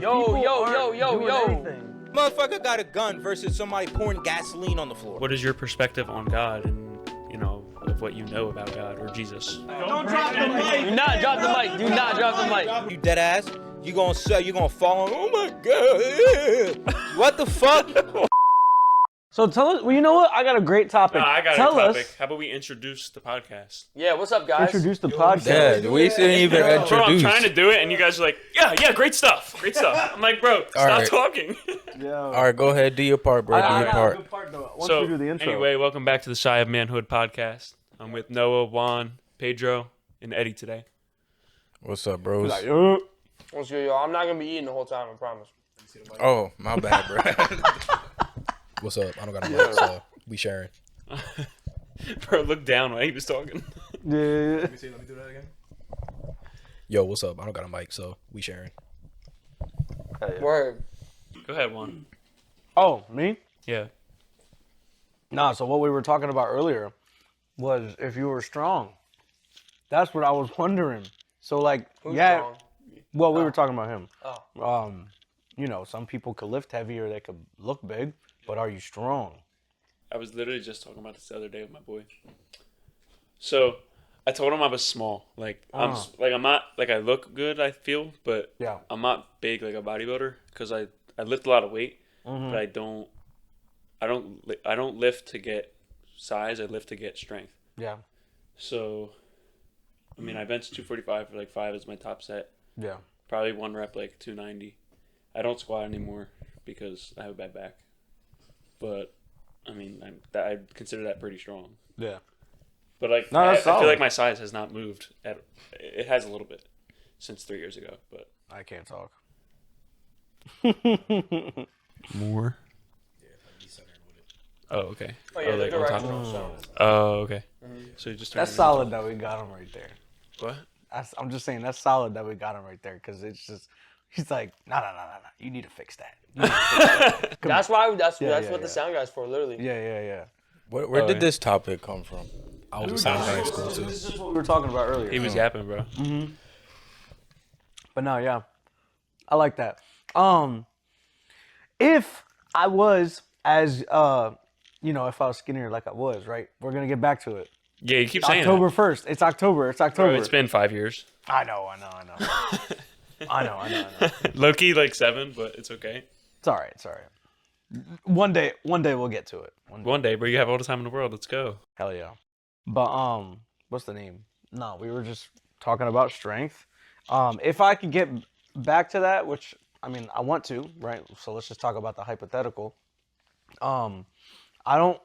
Yo. Motherfucker got a gun versus somebody pouring gasoline on the floor. What is your perspective on God and, of what you know about God or Jesus? Don't drop the mic. Do not drop the mic. Do not drop the mic. You dead ass? You gonna fall on? Oh my god! What the fuck? So tell us. Well, you know what? I got a great topic. I got tell a topic. us. How about we introduce the podcast? Yeah, what's up, guys? Introduce the podcast. Yeah, we didn't even introduce. Bro, I'm trying to do it, and you guys are like, yeah, great stuff. I'm like, bro, stop talking. All right, go ahead, do your part, bro. Do your part. So, do the intro. Anyway, welcome back to the Shy of Manhood podcast. I'm with Noah, Juan, Pedro, and Eddie today. What's up, bros? What's good, y'all? I'm not gonna be eating the whole time, I promise. Oh, my bad, bro. What's up? I don't got a mic, so we sharing. Bro, look down while he was talking. Yeah. Let me do that again. Yo, what's up? I don't got a mic, so we sharing. Word. Go ahead, Juan. Oh, me? Yeah. Nah. So what we were talking about earlier was if you were strong. That's what I was wondering. So like, Who's yeah. strong? Well, we were talking about him. Oh. Some people could lift heavy or they could look big, but are you strong? I was literally just talking about this the other day with my boy. So, I told him I was small. I'm not I look good, I feel, but Yeah. I'm not big like a bodybuilder because I lift a lot of weight, but I don't lift to get size. I lift to get strength. Yeah. So, I mean, I bench 245 for 5 is my top set. Yeah. Probably one rep 290. I don't squat anymore because I have a bad back. But I mean, I consider that pretty strong. Yeah. But No, I that's feel solid. like my size has not moved. It has a little bit since 3 years ago, but I can't talk. more. Oh, okay. Oh, yeah, the on top. directional so. Oh, okay. So you just That's solid that we got him right there. What? I'm just saying that's solid that we got him right there because it's just he's like no. You need to fix that. That's why. That's Yeah, what the sound guy's for, literally. Yeah. Where did this topic come from? I was the same thing in school too. This is what we were talking about earlier. He was yapping, bro. But no, yeah, I like that. If I was as if I was skinnier like I was, right? We're gonna get back to it. Yeah, you keep saying October 1st. It's October. Bro, it's been 5 years. I know. I know. Low-key 7, but it's okay. It's all right. One day we'll get to it. One day, bro, you have all the time in the world. Let's go. Hell yeah. But what's the name? No, we were just talking about strength. If I could get back to that, which I mean I want to, right? So let's just talk about the hypothetical. I don't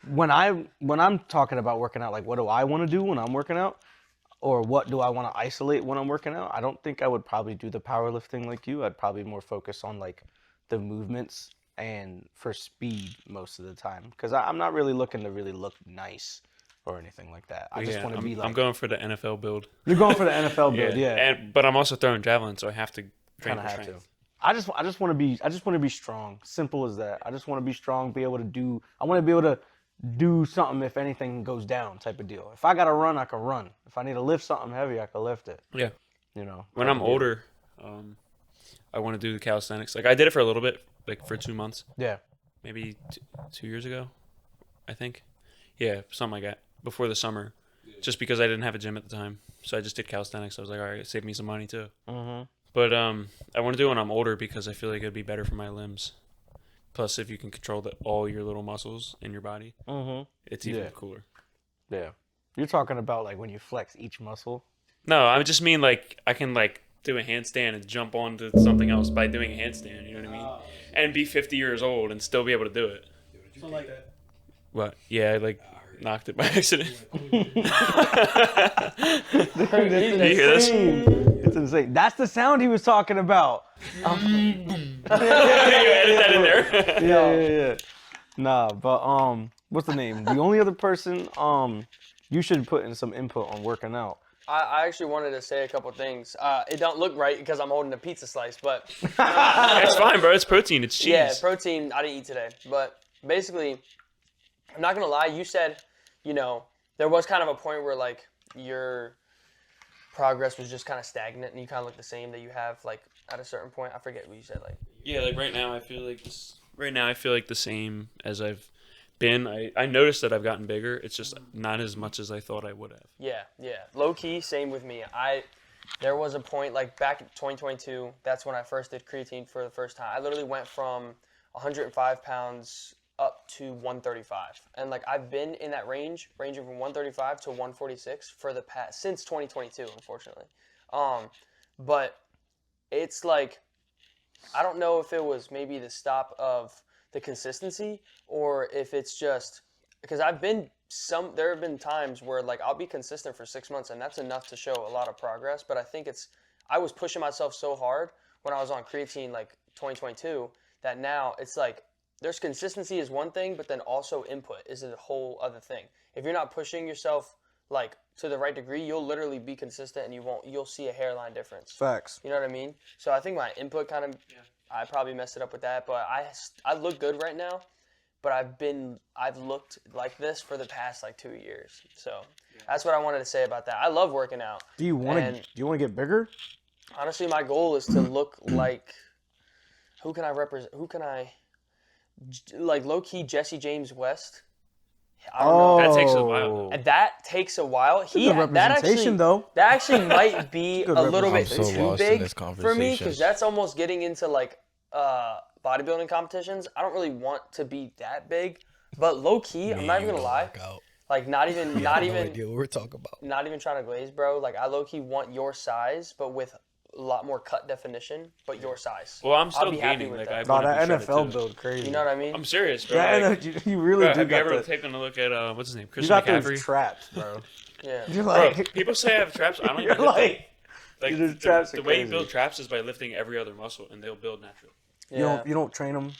when I'm talking about working out, what do I want to do when I'm working out? Or what do I want to isolate when I'm working out? I don't think I would probably do the powerlifting like you. I'd probably more focus on the movements and for speed most of the time. Because I'm not really looking to really look nice or anything like that. I just want to be I'm going for the NFL build. You're going for the NFL build, yeah. But I'm also throwing javelin, so I have to train Kind of for have strength. to. I just want to be strong. Simple as that. I just want to be strong, I want to be able to do something if anything goes down type of deal. If I got to run, I can run. If I need to lift something heavy, I can lift it. Yeah. When type I'm of deal. older, I want to do the calisthenics. I did it for a little bit, for 2 months. Yeah. Maybe 2 years ago, I think. Yeah, something like that. Before the summer. Just because I didn't have a gym at the time. So I just did calisthenics. I was like, all right, it saved me some money too. Mm-hmm. But I want to do it when I'm older because I feel like it'd be better for my limbs. Plus, if you can control all your little muscles in your body, it's even cooler. Yeah. You're talking about when you flex each muscle. No, I just mean I can do a handstand and jump onto something else by doing a handstand. You know what I mean? And be 50 years old and still be able to do it. So that? What? Yeah, I knocked it by accident. Dude, Did you hear this? It's insane. That's the sound he was talking about. You edit that in there. Yeah. Nah, but what's the name? The only other person you should put in some input on working out. I actually wanted to say a couple things. It don't look right because I'm holding a pizza slice, but It's fine, bro. It's protein. It's cheese. yeah, protein I didn't eat today. But basically, I'm not gonna lie. You said, there was kind of a point where your progress was just kind of stagnant and you kind of look the same that you have like at a certain point? I forget what you said. Like Yeah, like right now I feel like the same as I've been. I noticed that I've gotten bigger. It's just not as much as I thought I would have. yeah, low key, same with me. There was a point like back in 2022. That's when I first did creatine for the first time. I literally went from 105 pounds up to 135, and like I've been in that range, ranging from 135 to 146 for the past since 2022, unfortunately. But it's like I don't know if it was maybe the stop of the consistency or if it's just because there have been times where like I'll be consistent for 6 months and that's enough to show a lot of progress. But I think I was pushing myself so hard when I was on creatine like 2022 that now it's like there's consistency is one thing, but then also input is a whole other thing. If you're not pushing yourself like to the right degree, you'll literally be consistent and you'll see a hairline difference. Facts. You know what I mean? So I think my input kind of, I probably messed it up with that, but I look good right now, but I've looked like this for the past like 2 years. So that's what I wanted to say about that. I love working out. Do you want to get bigger? Honestly, my goal is to look like, who can I, like low key Jesse James West. I don't know. That takes a while. And that takes a while. Good representation, though. That actually might be a little bit I'm so too lost in big this for me conversation. because that's almost getting into like bodybuilding competitions. I don't really want to be that big, but low key, I'm not even gonna lie. Like not even No idea what we're talking about. not even trying to glaze, bro. Like I low key want your size, but with a lot more cut definition, but your size. Well, I'm I'll still be happy gaining. with Like that. I No, that NFL build crazy. You know what I mean? I'm serious, bro. Yeah, Like, you really do. have you got ever the, taken a look at what's his name, you Christian got McCaffrey? those traps, bro. Yeah. You're Bro, like, people say I have traps. I don't you're even hit them. like, Like Your traps are the way you crazy. build traps is by lifting every other muscle, and they'll build naturally. Yeah. you don't train them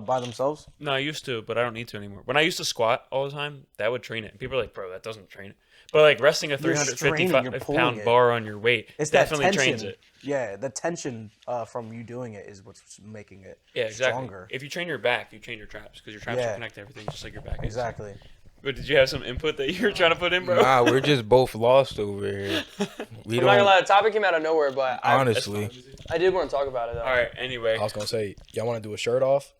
by themselves. No, I used to, but I don't need to anymore. When I used to squat all the time, that would train it. And people are like, "Bro, that doesn't train it." But like resting a You're straining, 355 you're pulling pound it. bar on your weight It's definitely that tension. trains it. Yeah, the tension from you doing it is what's making it Yeah, exactly. stronger. If you train your back, you train your traps because your traps Yeah. will connect to everything just like your back. is. Exactly. But did you have some input that you were trying to put in, bro? Nah, we're just both lost over here. We I'm not gonna don't. lie, the topic came out of nowhere, but Honestly, I did want to talk about it though. All right. Anyway, I was gonna say, y'all want to do a shirt off?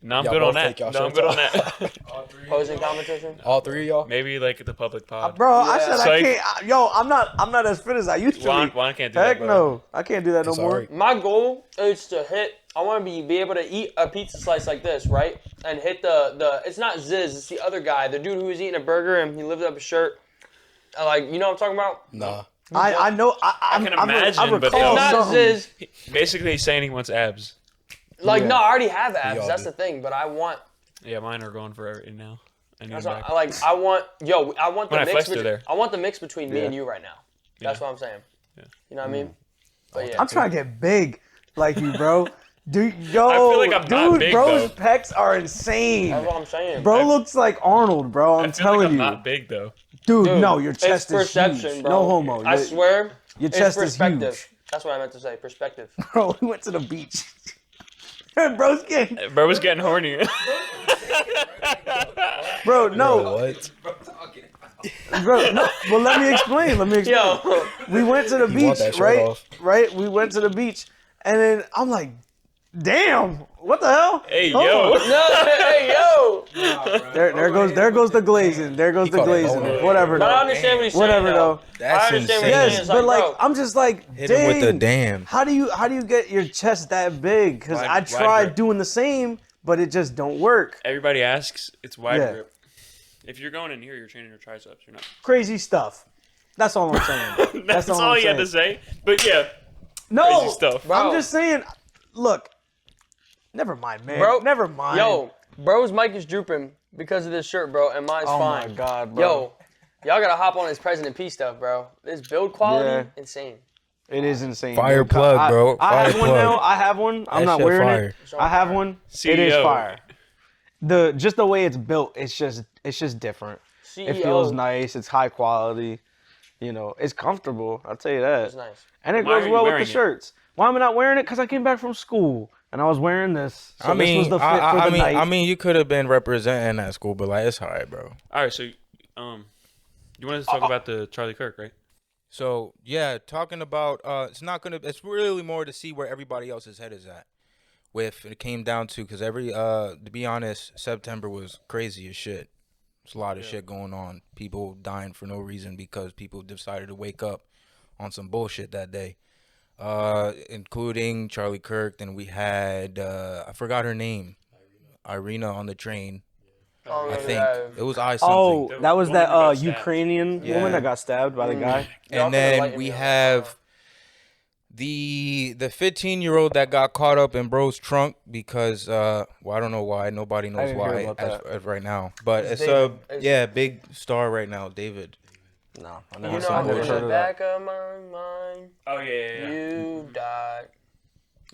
no, I'm Y'all good on both that. take y'all No, I'm shirts good on off. that. Posing competition. All three of y'all? Maybe like the public pod. Bro, I Yeah. said Psych. I can't. I'm not as fit as I used to Juan be. can't do Heck that, bro. no, I can't do that no It's more. alright. My goal is to hit. I want to be able to eat a pizza slice like this, right? And hit the. It's not Ziz. It's the other guy, the dude who was eating a burger and he lifted up his shirt. Like, you know what I'm talking about? Nah. I know. I can imagine, but recall no. It's not something. Ziz. Basically, he's saying he wants abs. Like, Yeah. no, I already have abs. all That's do. the thing. But I want. Yeah, mine are going for everything now. I need That's them what, back. I want. Yo, I want the When I mix. flexed, they're Between, there. I want the mix between me Yeah. and you right now. That's Yeah. what I'm saying. Yeah. You know what I mean? But yeah. I'm trying to get big like you, bro. Dude, yo, I feel like I'm not dude, big, bro's though. pecs are insane. That's what I'm saying. Bro looks like Arnold, bro. I'm I feel telling like I'm you, not big though. dude. Dude, No, your chest it's is perception, huge. bro. No homo. I Your- swear. your It's chest is perspective. huge. That's what I meant to say. Perspective. Bro, we went to the beach. Bro's getting, Bro was getting horny. bro. No, What? bro. No. Well, let me explain. Yo. We went to the You want beach, that shirt right? off? Right. We went to the beach, and then I'm like, damn, what the hell? Hey, Hold yo. on. No, hey, yo. There goes the glazing. There goes the called it glazing. boner. Whatever. But I though. understand what he's saying. Whatever though. I That's understand what insane. you're saying. Yes, It's but like bro, I'm just like, Hit him with the dang, damn. How do you get your chest that big? Because Wide- I wide tried grip. doing the same, but it just don't work. Everybody asks, it's wide Yeah. grip. If you're going in here, you're training your triceps. You're not. Crazy stuff. That's all I'm saying. That's all I'm you had to saying. say. But yeah, No, crazy stuff. Bro. I'm just saying. Look, never mind, man. bro. Never mind. Yo, bro's mic is drooping because of this shirt, bro, and mine's oh fine. my god, bro. Yo, y'all gotta hop on this President P stuff, bro. This build quality, Yeah. insane. It is insane. Fire bro. plug, bro. I Fire have one plug. now. I have one. I'm That not shit wearing fire. it. I have one. It is CEO. fire. Just the way it's built, it's just different. CEO. It feels nice. It's high quality. You know, it's comfortable. I'll tell you that. It's nice. And it Why are goes you well with wearing the it? shirts. Why am I not wearing it? Because I came back from school and I was wearing this. So I mean, this was the fit for I the mean, night. I mean, you could have been representing that school, but like, it's alright, bro. All right, so you wanted to talk about the Charlie Kirk, right? So yeah, talking about it's not gonna. It's really more to see where everybody else's head is at. With it came down to because to be honest, September was crazy as shit. There's a lot of shit going on. People dying for no reason because people decided to wake up on some bullshit that day. Including Charlie Kirk. Then we had I forgot her name, Irina on the train. Oh, I yeah, think yeah. it was I Oh, something. The that was woman that who got stabbed. Ukrainian Yeah. woman that got stabbed by the guy. Y'all And can then enlighten we me on that. have the 15-year-old that got caught up in bro's trunk because well, I don't know why, nobody knows didn't hear why about as, that. as right now, but It's it's a David. big star right now, David. No, I You never, some I know, never in bullshit. heard the of that. back of my mind, Oh yeah. you died.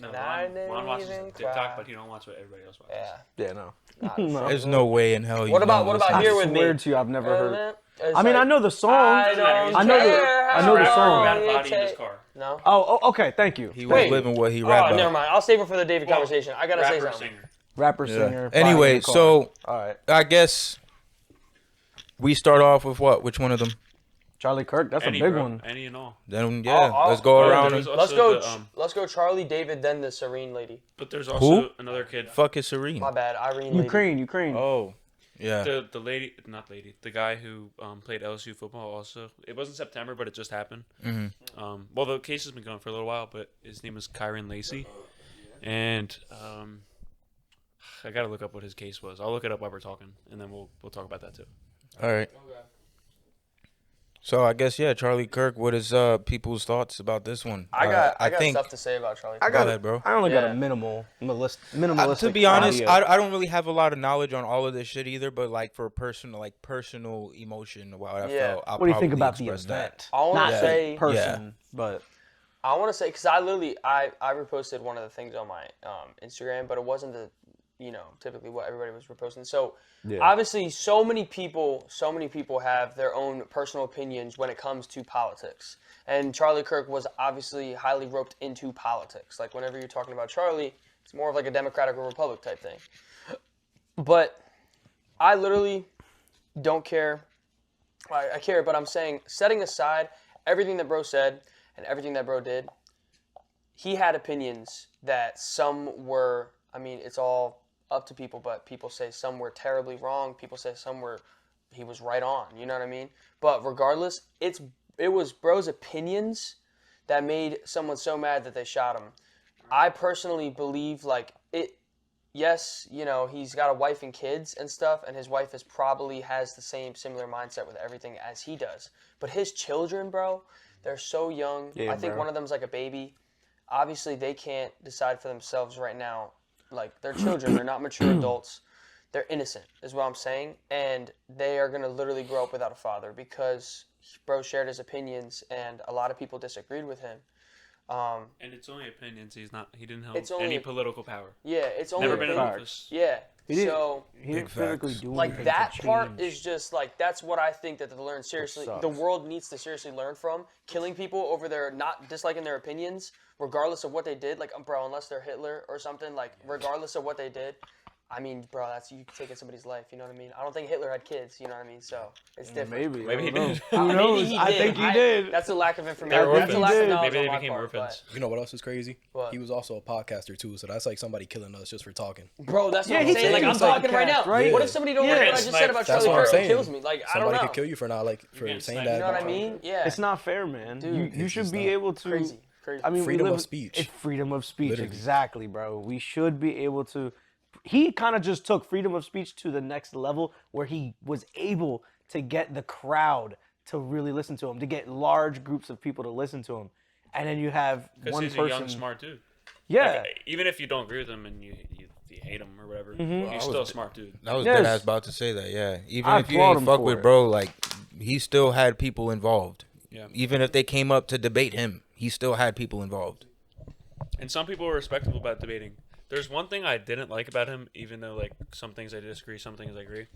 No, And I Juan didn't watches even TikTok, cry. but he don't watch what everybody else watches. Yeah. Yeah, no. Not No. There's no way in hell you What about don't what about listen I here to with me? swear to you, I've never heard. It's I mean, I like, know the song. I Doesn't matter. don't He's I know the- care I how know the Rapper song. who long had a it body in his take- car. No. Oh, okay, thank you. He was Wait. living what he Oh, rapped never about. mind. I'll save it for the David Well, conversation. I gotta say Rapper, something. singer. Rapper, Yeah. singer. Anyway, body in the car. so all right, I guess we start off with what? Which one of them? Charlie Kirk. That's Any, a big bro. one. Any and all. Then yeah, I'll- let's go oh, around there's and also Let's go Charlie, David, then the Serene lady. But there's also Who? another kid. fuck is Serene. My bad, Irene lady. Ukraine. Oh, yeah. The lady, not lady, the guy who played LSU football also. It wasn't September, but it just happened. Mm-hmm. Well, the case has been going for a little while, but his name was Kyron Lacey. And I got to look up what his case was. I'll look it up while we're talking, and then we'll talk about that too. All right. So I guess yeah, Charlie Kirk. What is people's thoughts about this one? I got think stuff to say about Charlie. I Go got ahead, bro. I only got Yeah. a minimalist. to be honest, idea. I don't really have a lot of knowledge on all of this shit either. But like for personal emotion, what I Yeah. felt. I'll What do you think probably about the express event? I wanna Not say- the person, but I want to say because I reposted one of the things on my Instagram, but it wasn't the typically what everybody was reposting. So obviously, so many people have their own personal opinions when it comes to politics, and Charlie Kirk was obviously highly roped into politics. Like whenever you're talking about Charlie, it's more of like a Democratic or Republic type thing. But I literally don't care. I care, but I'm saying setting aside everything that bro said and everything that bro did, he had opinions that some were, I mean, it's all up to people, but people say some were terribly wrong. People say he was right on, you know what I mean? But regardless, it was bro's opinions that made someone so mad that they shot him. I personally believe yes, he's got a wife and kids and stuff, and his wife probably has the similar mindset with everything as he does. But his children, bro, they're so young. Yeah, I think bro. one of them's like a baby. Obviously, they can't decide for themselves right now. Like, they're children. They're not mature adults. They're innocent, is what I'm saying. And they are going to literally grow up without a father because bro shared his opinions, and a lot of people disagreed with him. And it's only opinions. He didn't It's hold only- any political power. Yeah, it's only Never been in opinion- office. Yeah. He didn't- So he didn't Big physically facts. do like anything that to part change. is just like that's what I think that to learn seriously. sucks. The world needs to seriously learn from killing people over their not disliking their opinions, regardless of what they did. Like, bro, unless they're Hitler or something. Like, regardless of what they did. I mean, bro, that's you taking somebody's life. You know what I mean? I don't think Hitler had kids. You know what I mean? So it's different. Maybe Maybe he I don't know. did. Who knows? Maybe he I did. think he did. That's a lack of They information. were That's a orphans. lack of did. knowledge Maybe on they my became part, orphans. You know what else is crazy? What? He was also a podcaster too, so that's like somebody killing us just for talking. but- Bro, that's Yeah, what I'm he saying. Like, said I'm he was talking right now. podcast, right? What if somebody don't Yeah. like what I just said about That's Charlie what I'm Kirk? saying. It kills me. Like, I don't Somebody know. could kill you for not for getting saying sniped. that. You know what I about mean? Yeah. It's not fair, man. Dude, you it's should just be not. able to. Crazy. I mean, Freedom we of live, speech. It's freedom of speech, Literally. exactly, bro. We should be able to. He kind of just took freedom of speech to the next level, where he was able to get the crowd to really listen to him, to get large groups of people to listen to him, and then you have Because one he's person. a young, smart dude. Yeah, Like, even if you don't agree with him and you hate him or whatever, Mm-hmm. he's still a smart dude. I was Yes. dead ass about to say that. Yeah, even I if you applaud ain't him fuck for with it. bro, like he still had people involved. Yeah. Even if they came up to debate him, he still had people involved. And some people are respectable about debating. There's one thing I didn't like about him, even though like some things I disagree, some things I agree.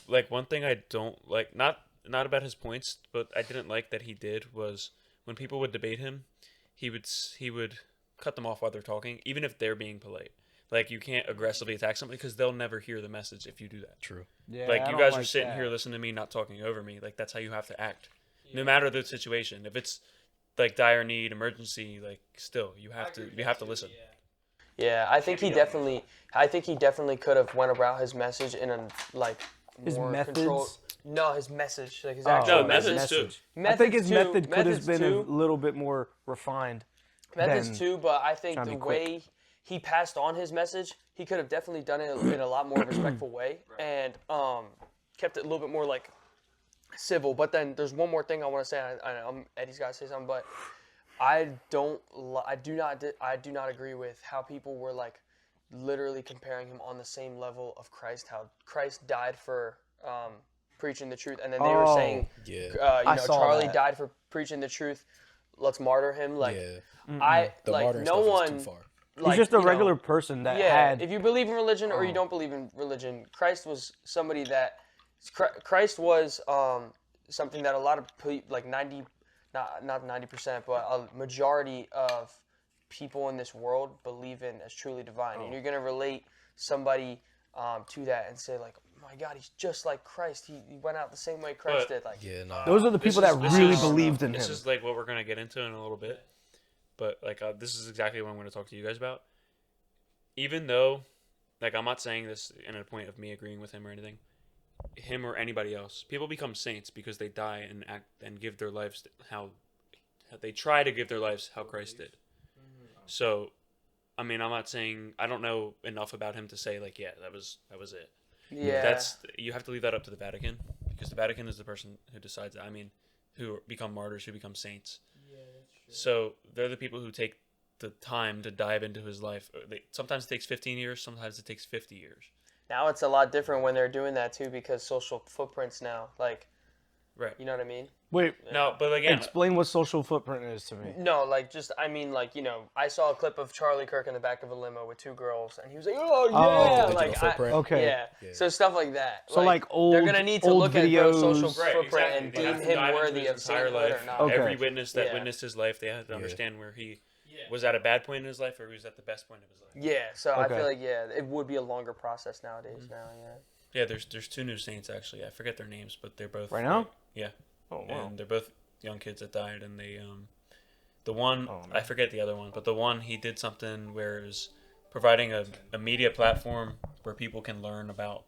Like one thing I don't like, not about his points, but I didn't like that he did was when people would debate him, he would cut them off while they're talking, even if they're being polite. Like you can't aggressively attack somebody because they'll never hear the message if you do that. True. yeah. Like I you don't guys are like sitting that. here listening to me, not talking over me. Like that's how you have to act. no matter the situation. If it's like dire need, emergency, like still you have to listen. Yeah, I think he definitely could have went about his message in a like His more methods? controlled. No, his message, like his Oh, actual No, message. methods too. I think his Methods method could have methods been a too. little bit more refined. Methods than too, but I think trying to the be quick. way he passed on his message, he could have definitely done it in a lot more respectful way, and kept it a little bit more like civil. But then there's one more thing I want to say. Eddie's got to say something, but I do not agree with how people were like literally comparing him on the same level of Christ. How Christ died for preaching the truth, and then they were saying, Yeah. I saw Charlie that. died for preaching the truth. Let's martyr him. Like Yeah. The like martyr no stuff one. is too far. He's Like, just a you know, regular person that yeah, had. if you believe in religion or you don't believe in religion, Christ was somebody that Christ was something that a lot of like 90, not 90%, but a majority of people in this world believe in as truly divine. And you're gonna relate somebody to that and say like, oh my God, he's just like Christ. He went out the same way Christ But- did. Like, Yeah, nah. Those are the people that really believed in This him. is like what we're gonna get into in a little bit, but like this is exactly what I'm gonna talk to you guys about. Even though, like, I'm not saying this in a point of me agreeing with him or anything, him or anybody else, people become saints because they die and act and give their lives how they try to give their lives how Christ did. So, I mean, I'm not saying I don't know enough about him to say like, yeah, that was it. yeah, You have to leave that up to the Vatican because the Vatican is the person who decides that. I mean, who become martyrs, who become saints. Yeah, that's true. So they're the people who take the time to dive into his life. Sometimes it takes 15 years, sometimes it takes 50 years. now it's a lot different when they're doing that too because social footprints now, like, Right. you know what I mean? Wait, No, but again, explain what social footprint is to me. No, like just I mean like I saw a clip of Charlie Kirk in the back of a limo with two girls, and he was like, "Oh yeah," digital like footprint. Okay. yeah. So stuff like that. So, like, they're old- gonna need to old look at bro's videos. social right, footprint exactly. and They have deem to him dive into worthy his of entire sainthood life. or not. Okay. Every witness that Yeah. witnessed his life, they have to understand where he was at a bad point in his life or he was at the best point of his life. Yeah. So I Okay. feel like it would be a longer process nowadays. Now, yeah. Yeah, there's two new saints actually. I forget their names, but they're both Right now? Yeah. Oh wow. And they're both young kids that died, and they the one Oh, man. I forget the other one, but the one he did something where it was providing a media platform where people can learn about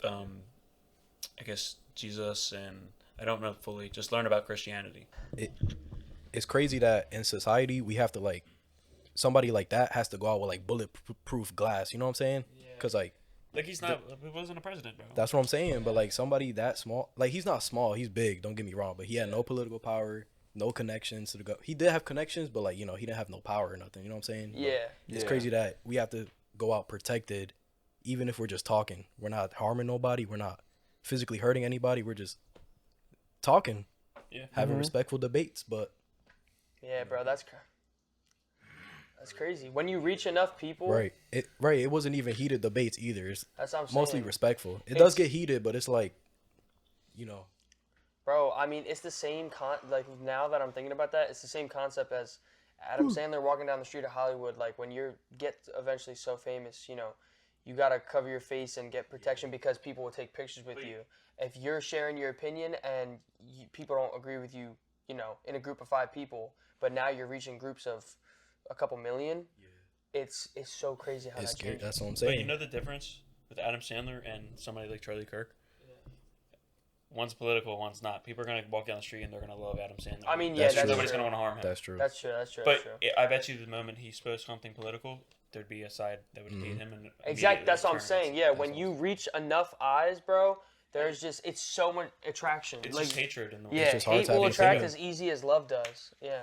I guess Jesus, and I don't know fully, just learn about Christianity. It's crazy that in society we have to like somebody like that has to go out with like bulletproof glass. You know what I'm saying? Because like Like he wasn't a president, bro. that's what I'm saying. But like somebody that small, like he's not small, he's big. Don't get me wrong, but he had no political power, no connections to the go. He did have connections, but like he didn't have no power or nothing. You know what I'm saying? Yeah. It's Yeah. crazy that we have to go out protected, even if we're just talking. We're not harming nobody. We're not physically hurting anybody. We're just talking, having respectful debates. But Yeah, bro. That's crazy. When you reach enough people, it wasn't even heated debates either. It's that's what I'm saying. mostly respectful. It does get heated, but it's like, you know. Bro, I mean, it's the same like now that I'm thinking about that, it's the same concept as Adam Sandler walking down the street of Hollywood. Like when you get eventually so famous, you gotta cover your face and get protection because people will take pictures with you. If you're sharing your opinion and people don't agree with you, in a group of 5 people, but now you're reaching groups of a couple million, it's so crazy how It's that scary. changes. That's what I'm But saying. you know the difference with Adam Sandler and somebody like Charlie Kirk? One's political, one's not. People are gonna walk down the street and they're gonna love Adam Sandler. I mean, That's yeah, true. nobody's true. gonna want to harm him. That's true. That's true. That's But true. I bet you the moment he spoke something political, there'd be a side that would hate him. And Exactly. That's what I'm immediately saying. turn Yeah, against when him. you reach enough eyes, bro, there's just it's so much attraction. It's like just hatred in the world. yeah, just hard hate to have will an attract opinion. as easy as love does. Yeah.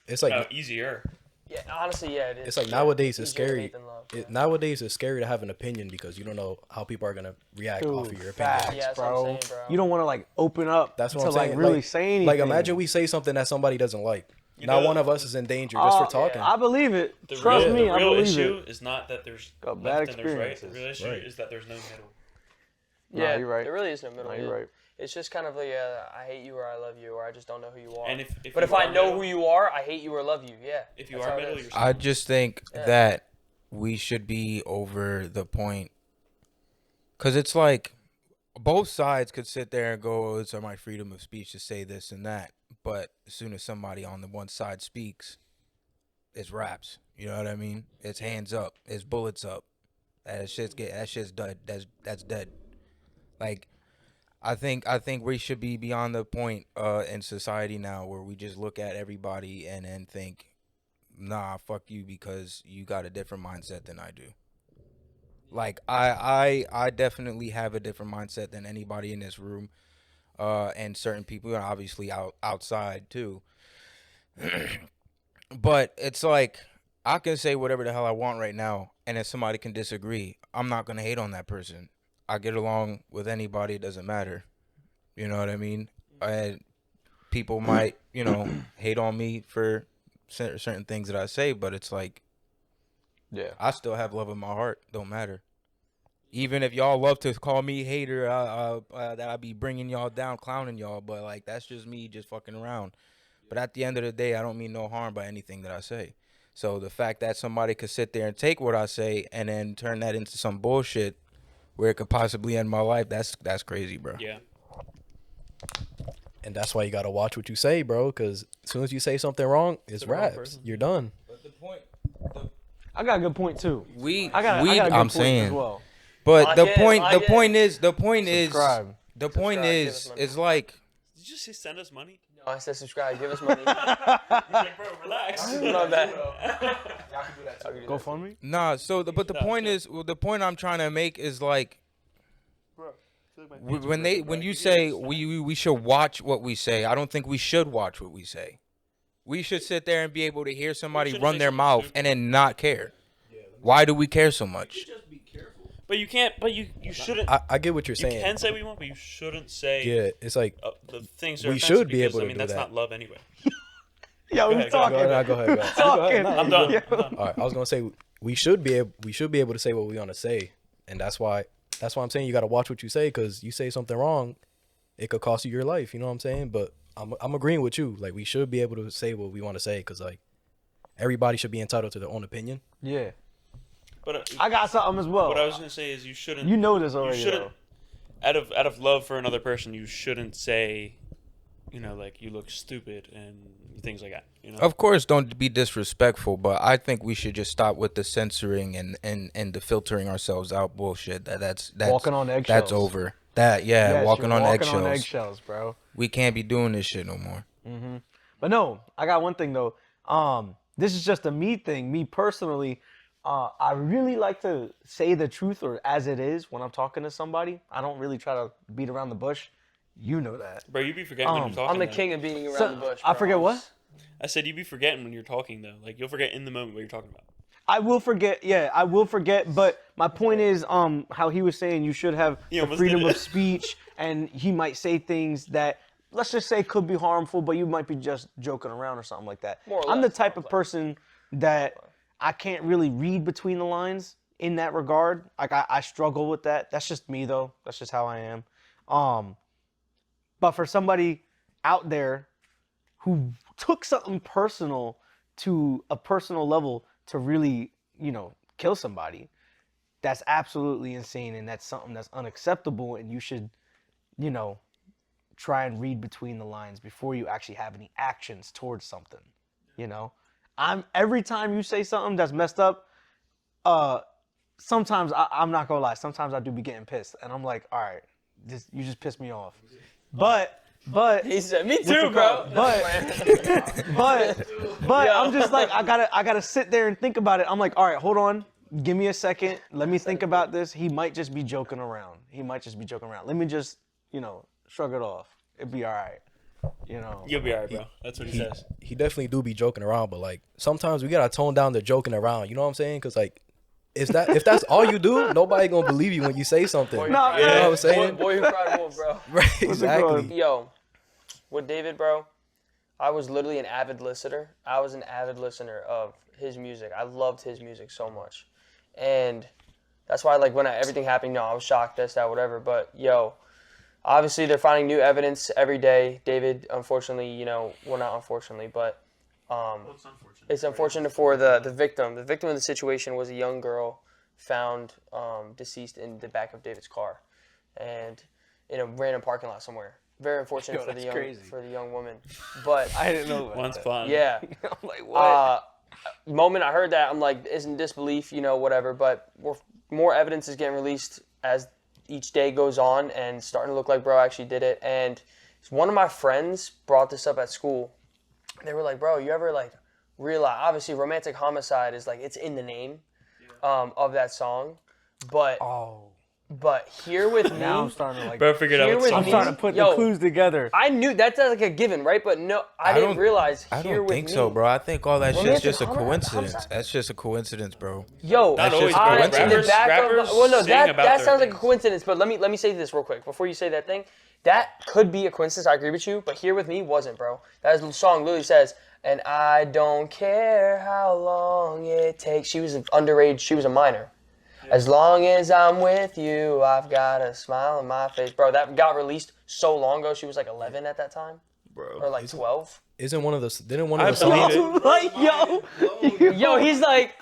It's like No, easier. Yeah. Honestly, yeah, it is. it's like Yeah, nowadays it's easier to scary. hate than love, yeah. Nowadays it's scary to have an opinion because you don't know how people are gonna react off of your opinion. facts, Yeah, that's what I'm bro. saying, bro. You don't want to like open up That's what to I'm like saying. really like, say anything. Like imagine we say something that somebody doesn't like. Now know- one of us is in danger just for talking. I believe it. The Trust real, me, the I real believe issue it. is not that there's Got bad left and there's right. The experiences. real issue Right. is that there's no middle. Yeah, you're right. There really is no middle. No, you're right. It's just kind of like I hate you or I love you or I just don't know who you are. And but you if I are know middle- who you are, I hate you or love you. Yeah. if you that's are how it middle, is. you're. I just think Yeah. that we should be over the point, because it's like both sides could sit there and go, oh, it's my freedom of speech to say this and that. But as soon as somebody on the one side speaks, it's raps. You know what I mean? It's hands up. It's bullets up. That shit's dead. That's dead. Like I think we should be beyond the point in society now where we just look at everybody and then think, nah, fuck you because you got a different mindset than I do. Like I definitely have a different mindset than anybody in this room, and certain people, and obviously outside too. But it's like I can say whatever the hell I want right now, and if somebody can disagree, I'm not gonna hate on that person. I get along with anybody; it doesn't matter. You know what I mean? And people might, hate on me for certain things that I say, but it's like Yeah. I still have love in my heart. Don't matter. Even if y'all love to call me hater, that I be bringing y'all down, clowning y'all, but like that's just me just fucking around. But at the end of the day, I don't mean no harm by anything that I say. So the fact that somebody could sit there and take what I say and then turn that into some bullshit where it could possibly end my life, that's crazy, bro. Yeah. And that's why you gotta watch what you say, bro. Because as soon as you say something wrong, it's the wrong raps. person. You're done. But the point, I got a good point too. we, I got a good I'm point saying, as well. but Lock the in, point, lock the in. point is, the point is, Subscribe. the point Subscribe, give us is, money. it's like, Did you just say send us money? No, I said subscribe. Give us money. Like, bro, relax. My bad. Go fund me. nah. So, but the Nah, point chill. is, the point I'm trying to make is like, Bro, I feel like my hands are when ripping, when bro. you Can say understand? we should watch what we say, I don't think we should watch what we say. We should sit there and be able to hear somebody shouldn't run say their something mouth stupid. and then not care. Why do we care so much? But you can't. But you shouldn't. I get what you're You saying. can say what you want, but you shouldn't say Yeah, it's like the things that are we offensive should be because, able to I mean, do that's that. not love anyway. Yo, Go we ahead, go ahead. talking. Go ahead. Talking. No, I'm done. Yo. I'm done. All right, I was gonna say we should be able to say what we want to say, and that's why I'm saying you got to watch what you say, because you say something wrong, it could cost you your life. You know what I'm saying? But I'm agreeing with you. Like, we should be able to say what we want to say, because like everybody should be entitled to their own opinion. Yeah. But I got something as well. what I was gonna say is you shouldn't. You know this already. You shouldn't. Out of love for another person, you shouldn't say, like you look stupid and things like that. Of course, don't be disrespectful, but I think we should just stop with the censoring and the filtering ourselves out bullshit. That's Walking on eggshells. That's over. Yes, Walking you're on walking eggshells. on eggshells, bro. We can't be doing this shit no more. But no, I got one thing though. This is just a me thing. Me personally, I really like to say the truth or as it is when I'm talking to somebody. I don't really try to beat around the bush. You know that. Bro, you be forgetting when you're talking. I'm the though. king of beating around So, the bush. I bro. forget what? I said you be forgetting when you're talking though. Like you'll forget in the moment what you're talking about. I will forget. Yeah, I will forget. But my point is, how he was saying you should have He the almost freedom did it. of speech, and he might say things that, let's just say, could be harmful, but you might be just joking around or something like that. More or I'm the less, type more of or less. person that I can't really read between the lines in that regard. Like I struggle with that. That's just me though. That's just how I am. But for somebody out there who took something personal to a personal level to really, kill somebody, that's absolutely insane, and that's something that's unacceptable, and you should, try and read between the lines before you actually have any actions towards something. Every time you say something that's messed up, sometimes I'm not gonna lie, sometimes I do be getting pissed, and I'm like, all right, you just pissed me off. But He said, "Me What's too, it bro." called? But I'm just like, I gotta sit there and think about it. I'm like, all right, hold on, give me a second, let me think about this. He might just be joking around. Let me just, shrug it off. It'd be all right. You'll be alright, bro. That's what he says. He definitely do be joking around, but like sometimes we gotta tone down the joking around. You know what I'm saying? Because like, if that's all you do, nobody gonna believe you when you say something. Nah, You know what I'm Boy, saying? boy who cried wolf, bro. Right, exactly. Yo, with David, bro, I was literally an avid listener. I was an avid listener of his music. I loved his music so much. And that's why, like, when everything happened, I was shocked, this, that, whatever. But, yo, obviously they're finding new evidence every day. David, unfortunately, well, not unfortunately, but it's unfortunate for the victim. The victim of the situation was a young girl found deceased in the back of David's car. And in a random parking lot somewhere. Very unfortunate Yo, for the that's young crazy. woman. But I didn't know about Once that. fun. yeah, I'm like, what? moment I heard that, I'm like, isn't disbelief, whatever. But more evidence is getting released as each day goes on, and starting to look like bro actually did it. And one of my friends brought this up at school. They were like, bro, you ever like realize? Obviously, romantic homicide is like it's in the name of that song, but Oh, here with me, now I'm starting to like. Bro, figured out Here what with song I'm me- starting to put Yo, the clues together. I knew that's like a given, right? But no, I didn't don't- realize. I Here don't with think me, so, bro. I think all that shit's Romantic just a homicide? coincidence. That's just a coincidence, bro. Yo, Not That's always, just bro. a in the coincidence. back Rappers of well, no, sing that about that their sounds like a things. coincidence. But let me say this real quick before you say that thing. That could be a coincidence. I agree with you, but here with me wasn't, bro. That song literally says, "And I don't care how long it takes." She was underage. She was a minor. As long as I'm with you, I've got a smile on my face, bro. That got released so long ago. She was like 11 at that time, or bro. like 12. Isn't one of the didn't one I of the believe songs? it. Like, yo, Yo, he's like,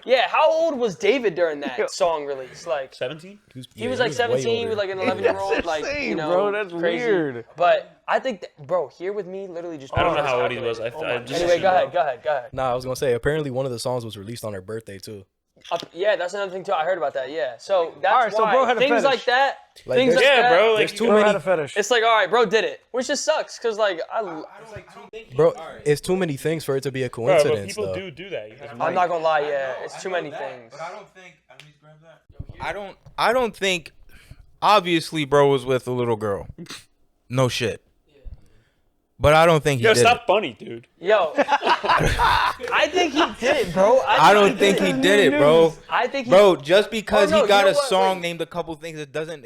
yeah. How old was David during that song release? Like, 17? he was like 17 with like an 11-year-old, like insane, bro. That's crazy. weird. But I think, bro, here with me, literally just. I don't know how old he was. I just Anyway, go ahead. Nah, I was gonna say apparently one of the songs was released on her birthday too. Yeah, that's another thing too. I heard about that. Yeah, so that's Alright, so why bro had a things fetish. like that. Like, Things like there's- Yeah, that. bro. Like, There's you too Bro many. had a fetish. It's like, all right, bro did it, which just sucks because like Bro, it's too many things for it to be a Bro, but coincidence, people though. do that. You guys I'm not gonna lie. Yeah, it's too many things. I don't think. Let me grab that. I don't think. Obviously, bro was with a little girl. No shit. But I don't think he Yo, did stop it. funny, dude. Yo, I think he did it, bro. I don't think he did it, bro. I think he. Bro, just because Oh, no, he got you a know what? song Wait. named a couple things, it doesn't.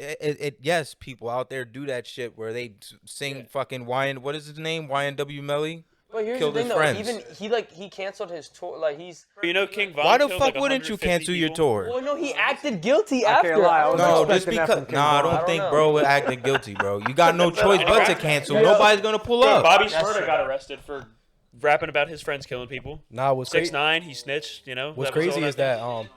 Yes, people out there do that shit where they sing fucking what is his name? YNW Melly. But here's killed the his thing, though. friends. Even he canceled his tour. Like he's. You know King Von Why the killed, fuck like, wouldn't you 150 cancel your people? tour? Well, no, he acted guilty I after. can't lie, I was No, just expecting that from because. King Nah, I Von. don't I don't think know. bro acted guilty, bro. You got no choice but to cancel. Nobody's gonna pull Bro, up. Bobby That's Shmurda true. got arrested for rapping about his friends killing people. Nah, what's crazy? 6ix9ine, he snitched. You know. What's that was all crazy is that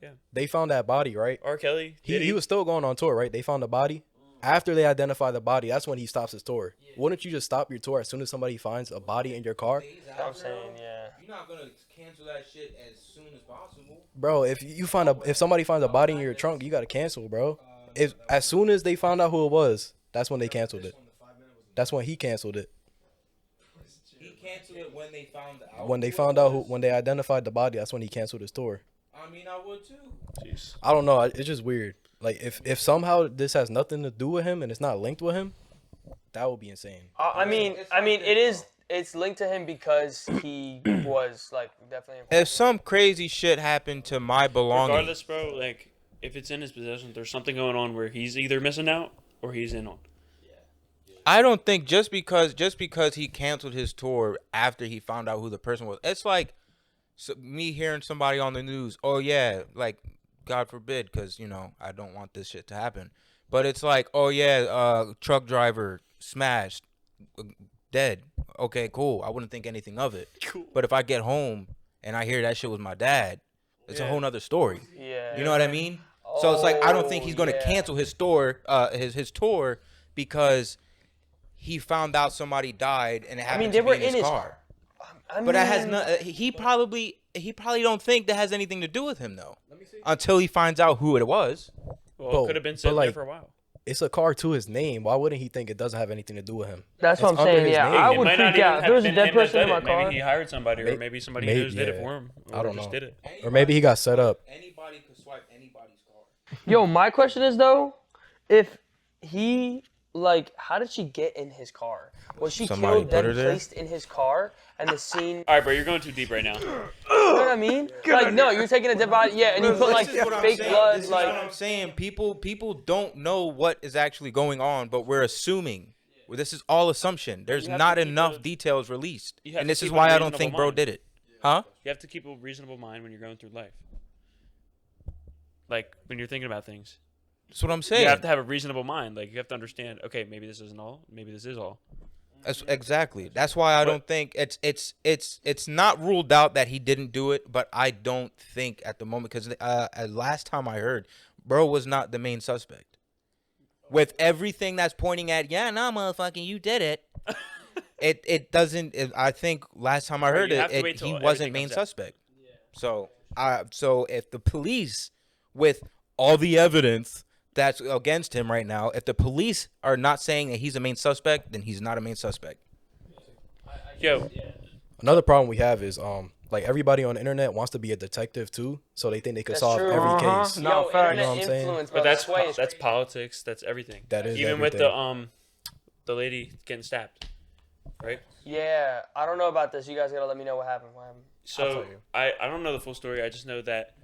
Yeah. they found that body, right? R. Kelly. He was still going on tour, right? They found the body. After they identify the body, that's when he stops his tour. Wouldn't you just stop your tour as soon as somebody finds a body in your car? I'm saying, yeah. You're not gonna cancel that shit as soon as possible. Bro, if somebody finds a body in your trunk, you gotta cancel, bro. If as soon as they found out who it was, that's when they canceled it. That's when he canceled it. He canceled it when they found out. When they found out when they identified the body, that's when he canceled his tour. I mean, I would too. Jeez. I don't know. It's just weird. Like if somehow this has nothing to do with him and it's not linked with him, that would be insane. I mean, it is. It's linked to him because he was like definitely. If some crazy shit happened to my belongings, Regardless, bro, like if it's in his possession, there's something going on where he's either missing out or he's in on. I don't think just because he canceled his tour after he found out who the person was. It's like me hearing somebody on the news. Oh yeah, like God forbid, because I don't want this shit to happen. But it's like, oh yeah, truck driver smashed, dead. Okay, cool. I wouldn't think anything of it. Cool. But if I get home and I hear that shit was my dad, it's a whole nother story. Yeah. You know what I mean? So it's like I don't think he's gonna yeah. cancel his tour, his tour because he found out somebody died and it happened they to be were in his car. But that has no. He probably don't think that has anything to do with him though. Until he finds out who it was. Well, Bro, it could have been but, sitting like, there for a while. It's a car to his name. Why wouldn't he think it doesn't have anything to do with him? That's what It's I'm under saying. his Yeah, name. I It would might not freak out. even If there was a have dead been him that person in did my it. car. Maybe he hired somebody, or maybe somebody he knows did it yeah. for him, or I don't just know. did it. Or maybe he got set up. Anybody could swipe anybody's car. Yo, my question is though, if he like, how did she get in his car? Was she Somebody killed put her then there? placed in his car and the scene? All right, bro, you're going too deep right now. You know what I mean? Like, no, you're taking a dead body, yeah, and you put like fake blood, This is what like. I'm saying. People don't know what is actually going on, but we're assuming. Well, this is all assumption. There's You have not to keep enough a- details released, you have and to this is keep a why I don't reasonable think bro mind. did it. Huh? You have to keep a reasonable mind when you're going through life. Like when you're thinking about things, That's what I'm saying. you have to have a reasonable mind. Like you have to understand. Okay, maybe this isn't all. Maybe this is all. That's exactly. That's why I don't think it's not ruled out that he didn't do it, but I don't think at the moment because last time I heard, bro was not the main suspect. with everything that's pointing at, yeah, no, motherfucking, you did it. It doesn't. I think last time I heard you have to it, wait till he everything wasn't main comes out. suspect. So so if the police, with all the evidence that's against him right now, if the police are not saying that he's a main suspect, then he's not a main suspect. Yo, Another problem we have is like everybody on the internet wants to be a detective too, so they think they could That's solve true. every Uh-huh. case. No, Yo, facts. internet You know what I'm saying? influence, bro. but that's why it's that's crazy. politics. That's everything. That is even with everything. the lady getting stabbed, right? Yeah, I don't know about this. You guys gotta let me know what happened. What happened? So tell you. I don't know the full story. I just know that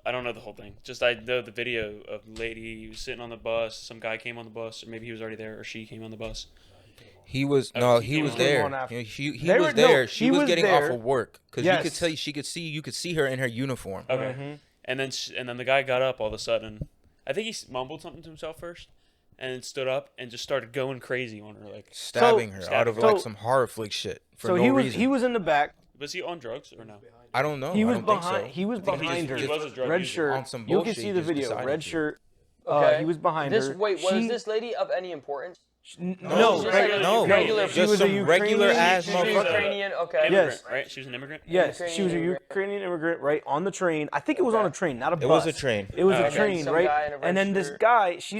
I don't know the whole thing. Just I know the video of the lady who was sitting on the bus. Some guy came on the bus, or maybe he was already there, or she came on the bus. He was Oh, he he was came there. on after. He They was were- no, there. he She was was getting there. off of work because Yes. you could tell you could see her in her uniform. Okay. Mm-hmm. And then the guy got up all of a sudden. I think he mumbled something to himself first, and then stood up and just started going crazy on her. Like, Stabbing her out of So- like some horror flick shit for So no he was reason. he was in the back. was he on drugs or no? I don't know. He I was don't think behind. so. He was I think behind he her. was a drug Red user. shirt. On some You can bullshit, see he the just video. decided Red to. shirt. Okay. He was behind This her. wait, was She- this lady of any importance? No, She's just right- like a no, regular- She just was a some regular Ukrainian- ass She was a- motherfucker. Ukrainian. Okay. Yes. Immigrant, right? She was an immigrant. Yes, she was a Ukrainian immigrant. Ukrainian immigrant, right, on the train. I think it was on a train, not a bus. It was a train. It was Oh, a okay. train, Some guy in a right? red And then this shirt. guy, she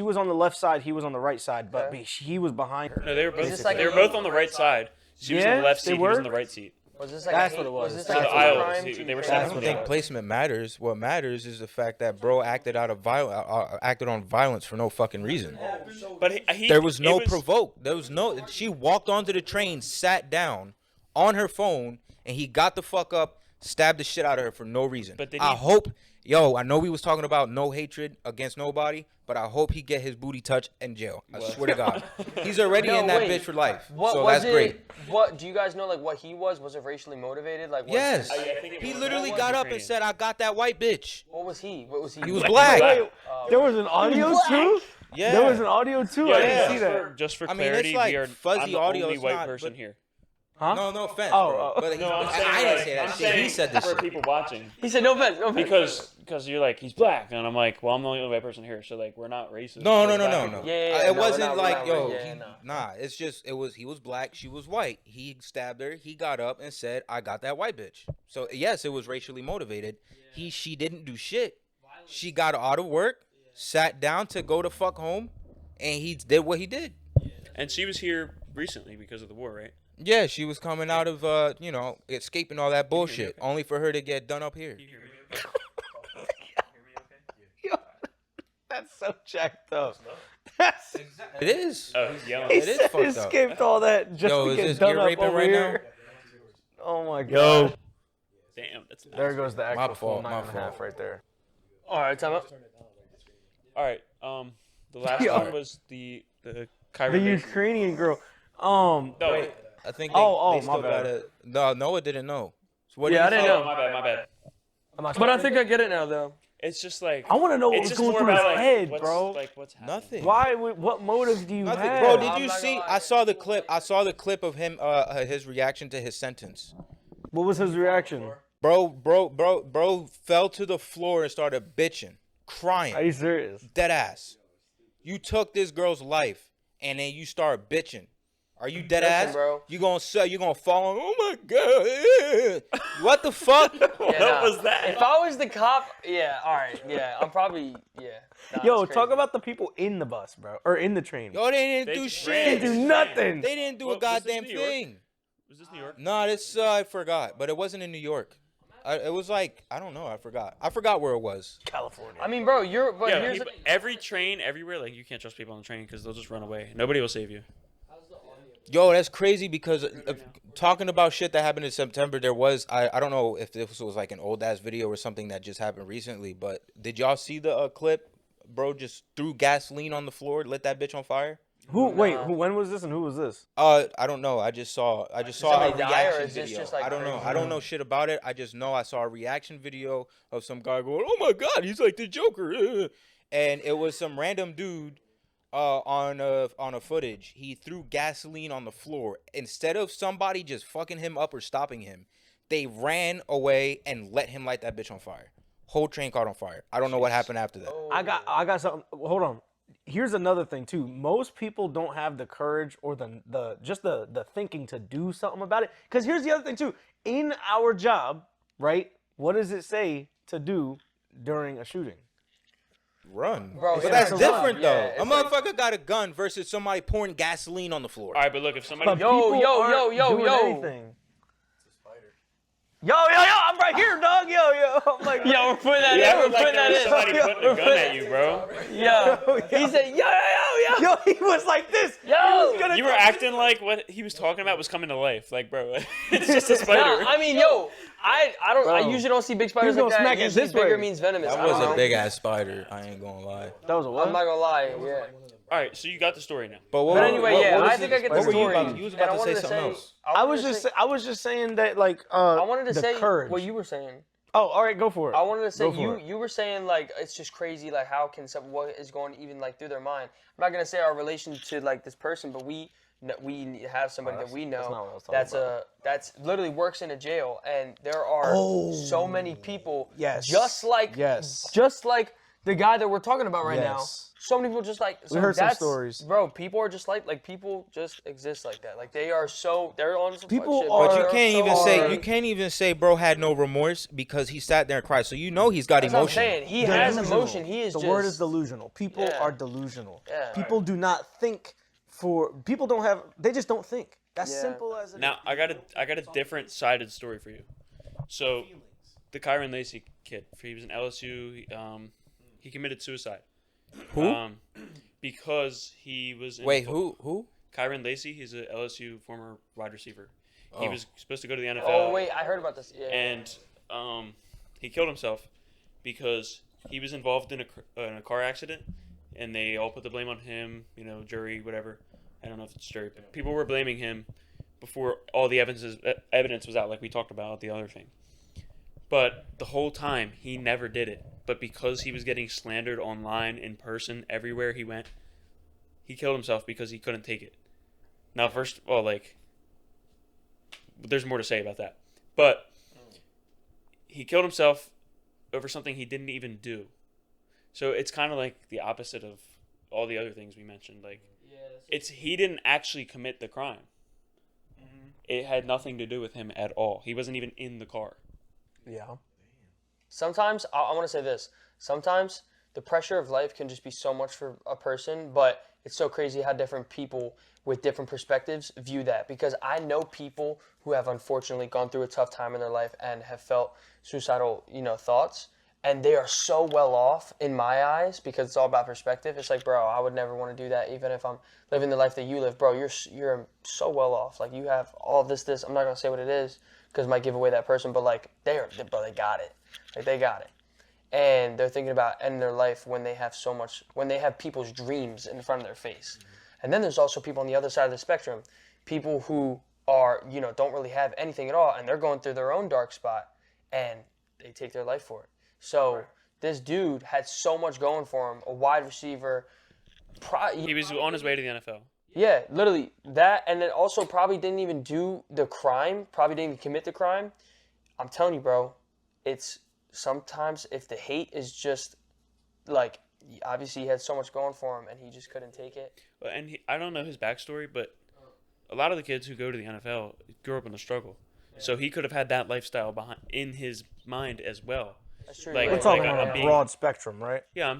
was on the left side, he was on the right side, but Okay. he was behind her. No, they were both. this like They a were both on the right side. She was on Yeah, the left they seat. He was were? on the right seat. Was this like That's a what it was. Was this That's like what a it hate was. crime They to were Ukrainian stabbing I don't That's think what it placement matters. What matters is the fact that bro acted out of acted on violence for no fucking reason. But he There was no it provoke. There was no. She walked onto the train, sat down on her phone, and he got the fuck up, stabbed the shit out of her for no reason. But did I he- hope, I know we was talking about no hatred against nobody, but I hope he get his booty touched in jail. I swear to God, he's already No, in that wait. bitch for life. What So was that's it? great. What do you guys know? Like what he was? Was it racially motivated? Like was Yes, his- I think it he was- literally it was got up and Ukrainian. said, "I got that white bitch." What was he? What was he? He was black. Wait, there was an audio too? Yeah, There was an audio too? Yeah, I didn't see just that. for, just for I mean, it's clarity, like we are fuzzy I'm the audio, only it's white not, person but- here. Huh? No offense, Oh, bro. oh. But No, I'm saying, I didn't like, say that I'm shit. He saying said this for shit. people watching. He said no offense. No offense. Because you're like he's black, and I'm like, well, I'm the only white person here, so like we're not racist. No, towards no, black no, people. no. Yeah, It no, wasn't we're like, not, yo, yeah, he- no. nah. It's just he was black, she was white. He stabbed her. He got up and said, "I got that white bitch." So yes, it was racially motivated. She didn't do shit. She got out of work, sat down to go to fuck home, and he did what he did. And she was here recently because of the war, right? Yeah, she was coming out of escaping all that bullshit, only for her to get done up here. That's so jacked up. That's, It is. Oh, he's yelling. he It is said fucked up. escaped all that just Yo, to is get this done ear up raping over right here. Oh my god. Damn, that's nuts. There goes the actual full fault, 9.5 fault. right there. All right, time out. All right. The last Yeah. one was the The Kyra. Basin. Ukrainian girl. No, Wait, I think. Oh, they my still bad. gotta. No, Noah didn't know. So what Yeah, I did he didn't say? know. my bad, my bad. But I think I get it now, though. It's just like I want to know what it's was just going more through his about like head, what's, bro. like what's happening. Nothing. Why? What motive do you Nothing. have? Bro, did I'm you not see? gonna lie. I saw the clip. I saw the clip of him. His reaction to his sentence. What was his reaction? Bro fell to the floor and started bitching, crying, Are you serious? dead ass. You took this girl's life and then you start bitching. Are you dead Listen, ass? bro. You gonna fall on? Oh my god! What the fuck? Yeah, What was that? If I was the cop, yeah, all right, yeah, I'm probably, yeah. Nah, Yo, it's talk crazy. about the people in the bus, bro, or in the train. Yo, they didn't They do just shit. ran. They do nothing. They didn't do What, a was this goddamn New York? thing. Was this New York? No, this I forgot, but it wasn't in New York. It was like I don't know. I forgot where it was. California. I mean, bro, but Yeah, here's people, every train, everywhere, like you can't trust people on the train because they'll just run away. Nobody will save you. Yo, that's crazy because talking about shit that happened in September, there was I don't know if this was like an old ass video or something that just happened recently, but did y'all see the clip? Bro just threw gasoline on the floor, lit that bitch on fire. who? Wait, who? When was this and who was this? I don't know. I just saw a somebody die, or reaction is this video. just, like, I don't know. crazy? I don't know shit about it. I just know I saw a reaction video of some guy going, "Oh my god, he's like the Joker," and it was some random dude on a footage. He threw gasoline on the floor instead of somebody just fucking him up or stopping him. They ran away and let him light that bitch on fire. Whole train caught on fire. I don't know what happened after that. I got something. Hold on. Here's another thing too. Most people don't have the courage or the thinking to do something about it. Because here's the other thing too. In our job, right? What does it say to do during a shooting? Run. Bro, But yeah, that's it's a different run. though. Yeah, A it's like- motherfucker got a gun versus somebody pouring gasoline on the floor. All right, but look, if somebody But Yo, people yo, aren't yo, doing yo. anything. Yo, I'm right here, dog. Yo. I'm like, Yo, we're putting that yeah, in. We're like putting there that was in. somebody putting a gun at you, bro. Yo. He said, yo. yo, he was like this. Yo. He was gonna You were acting like what he was talking about was coming to life. Like, bro, it's just a spider. Nah, I mean, yo, I Bro. usually don't see big spiders He's like gonna that. smack it Usually this bigger way. means venomous. That I don't was a know. big ass spider. I ain't gonna lie. That was a what? I'm not gonna lie. Yeah. All right, so you got the story now. But anyway, I think I get the what were story. you about? You was about And I to wanted say something else. I was just saying that like I wanted to the say courage. what you were saying. Oh, all right, go for it. I wanted to say Go for it. you were saying like it's just crazy like how can what is going even like through their mind. I'm not gonna say our relation to like this person, but we have somebody that we that's know not what I was talking that's literally works in a jail, and there are so many people Yes. just like the guy that we're talking about right now. Yes. So many people just like so heard some that's- stories. bro. People are just like people just exist like that. Like they're on some People shit, are- But you They're can't so even say hard. you can't even say bro had no remorse because he sat there and cried. So you know he's got That's what I'm emotion. saying. He has Delusional. emotion. He is the just word is delusional. People Yeah. are delusional. Yeah. People do not think people don't have they just don't think. That's Yeah. simple as it Now is. I got a different sided story for you. So, the Kyron Lacey kid, he was in LSU. He committed suicide. Who? Because he was. In Wait, who? Kyron Lacey. He's a LSU former wide receiver. He Oh. was supposed to go to the NFL. Oh wait, I heard about this. Yeah. And he killed himself because he was involved in a car accident, and they all put the blame on him. You know, jury, whatever. I don't know if it's jury, but people were blaming him before all the evidence was out, like we talked about the other thing. But the whole time he never did it. But because he was getting slandered online, in person, everywhere he went, he killed himself because he couldn't take it. Now, first of all, like, there's more to say about that. But he killed himself over something he didn't even do. So it's kind of like the opposite of all the other things we mentioned. Like, he didn't actually commit the crime. It had nothing to do with him at all. He wasn't even in the car. Yeah. Sometimes I want to say this. Sometimes the pressure of life can just be so much for a person, but it's so crazy how different people with different perspectives view that. Because I know people who have unfortunately gone through a tough time in their life and have felt suicidal, thoughts, and they are so well off in my eyes because it's all about perspective. It's like, bro, I would never want to do that, even if I'm living the life that you live, bro. You're so well off. Like you have all this. I'm not gonna say what it is because it might give away that person, but like they got it. Like they got it. And they're thinking about ending their life when they have when they have people's dreams in front of their face. And then there's also people on the other side of the spectrum, people who are, don't really have anything at all, and they're going through their own dark spot, and they take their life for it. So this dude had so much going for him, a wide receiver. He was on his way to the NFL. Yeah, literally that, and then also probably didn't even do the crime, probably didn't even commit the crime. I'm telling you, bro, it's sometimes if the hate is just like, obviously he had so much going for him and he just couldn't take it. And I don't know his backstory, but a lot of the kids who go to the NFL grew up in the struggle. So he could have had that lifestyle in his mind as well. That's true. Like, We're right? talking like, on I'm a being- broad spectrum, right? Yeah, I'm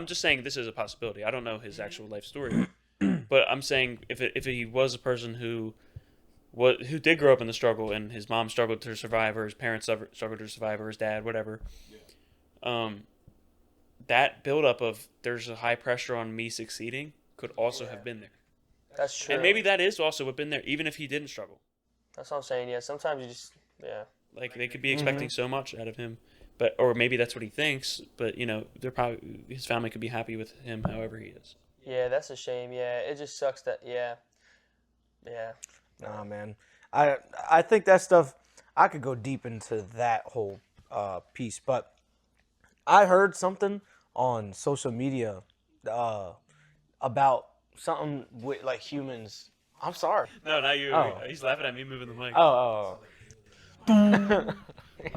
just saying this is a possibility. I don't know his actual life story, but I'm saying if he was a person who did grow up in the struggle and his mom struggled to survive or his parents struggled to survive or his dad, whatever, that buildup of there's a high pressure on me succeeding could also have been there. That's true. And maybe that is also what been there, even if he didn't struggle. That's what I'm saying. Yeah, sometimes you just, yeah. Like they could be expecting so much out of him, or maybe that's what he thinks. But they're probably his family could be happy with him however he is. Yeah, that's a shame. Yeah, it just sucks that, yeah. Nah, man. I think that stuff, I could go deep into that whole piece, but I heard something on social media about something with like humans. I'm sorry. No, not you. Oh. He's laughing at me moving the mic. Oh.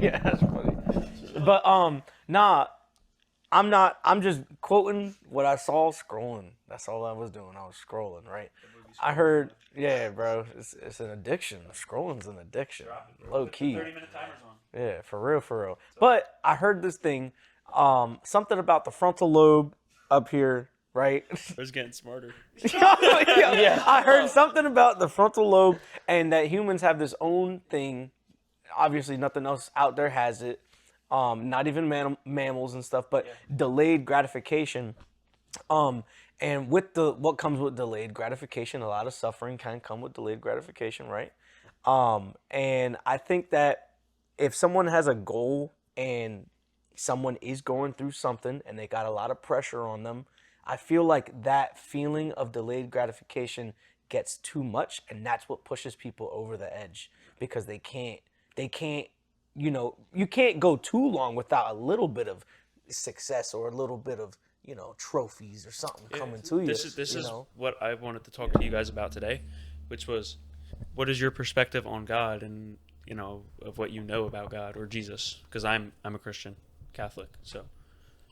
Yeah, that's funny. But nah, I'm not. I'm just quoting what I saw scrolling. That's all I was doing. I was scrolling, right? I heard, yeah, bro. It's an addiction. Scrolling's an addiction, low key. 30-minute timer's on. Yeah, for real, for real. But I heard this thing, something about the frontal lobe up here, right? It's getting smarter. Yeah, I heard something about the frontal lobe and that humans have this own thing. Obviously, nothing else out there has it. Not even mammals and stuff, but delayed gratification. And with what comes with delayed gratification, a lot of suffering can come with delayed gratification, right? And I think that if someone has a goal and someone is going through something and they got a lot of pressure on them, I feel like that feeling of delayed gratification gets too much, and that's what pushes people over the edge because they can't, you can't go too long without a little bit of success or a little bit of, trophies or something coming to you. This is know? what I wanted to talk to you guys about today, which was, what is your perspective on God and of what you know about God or Jesus? Because I'm a Christian Catholic, so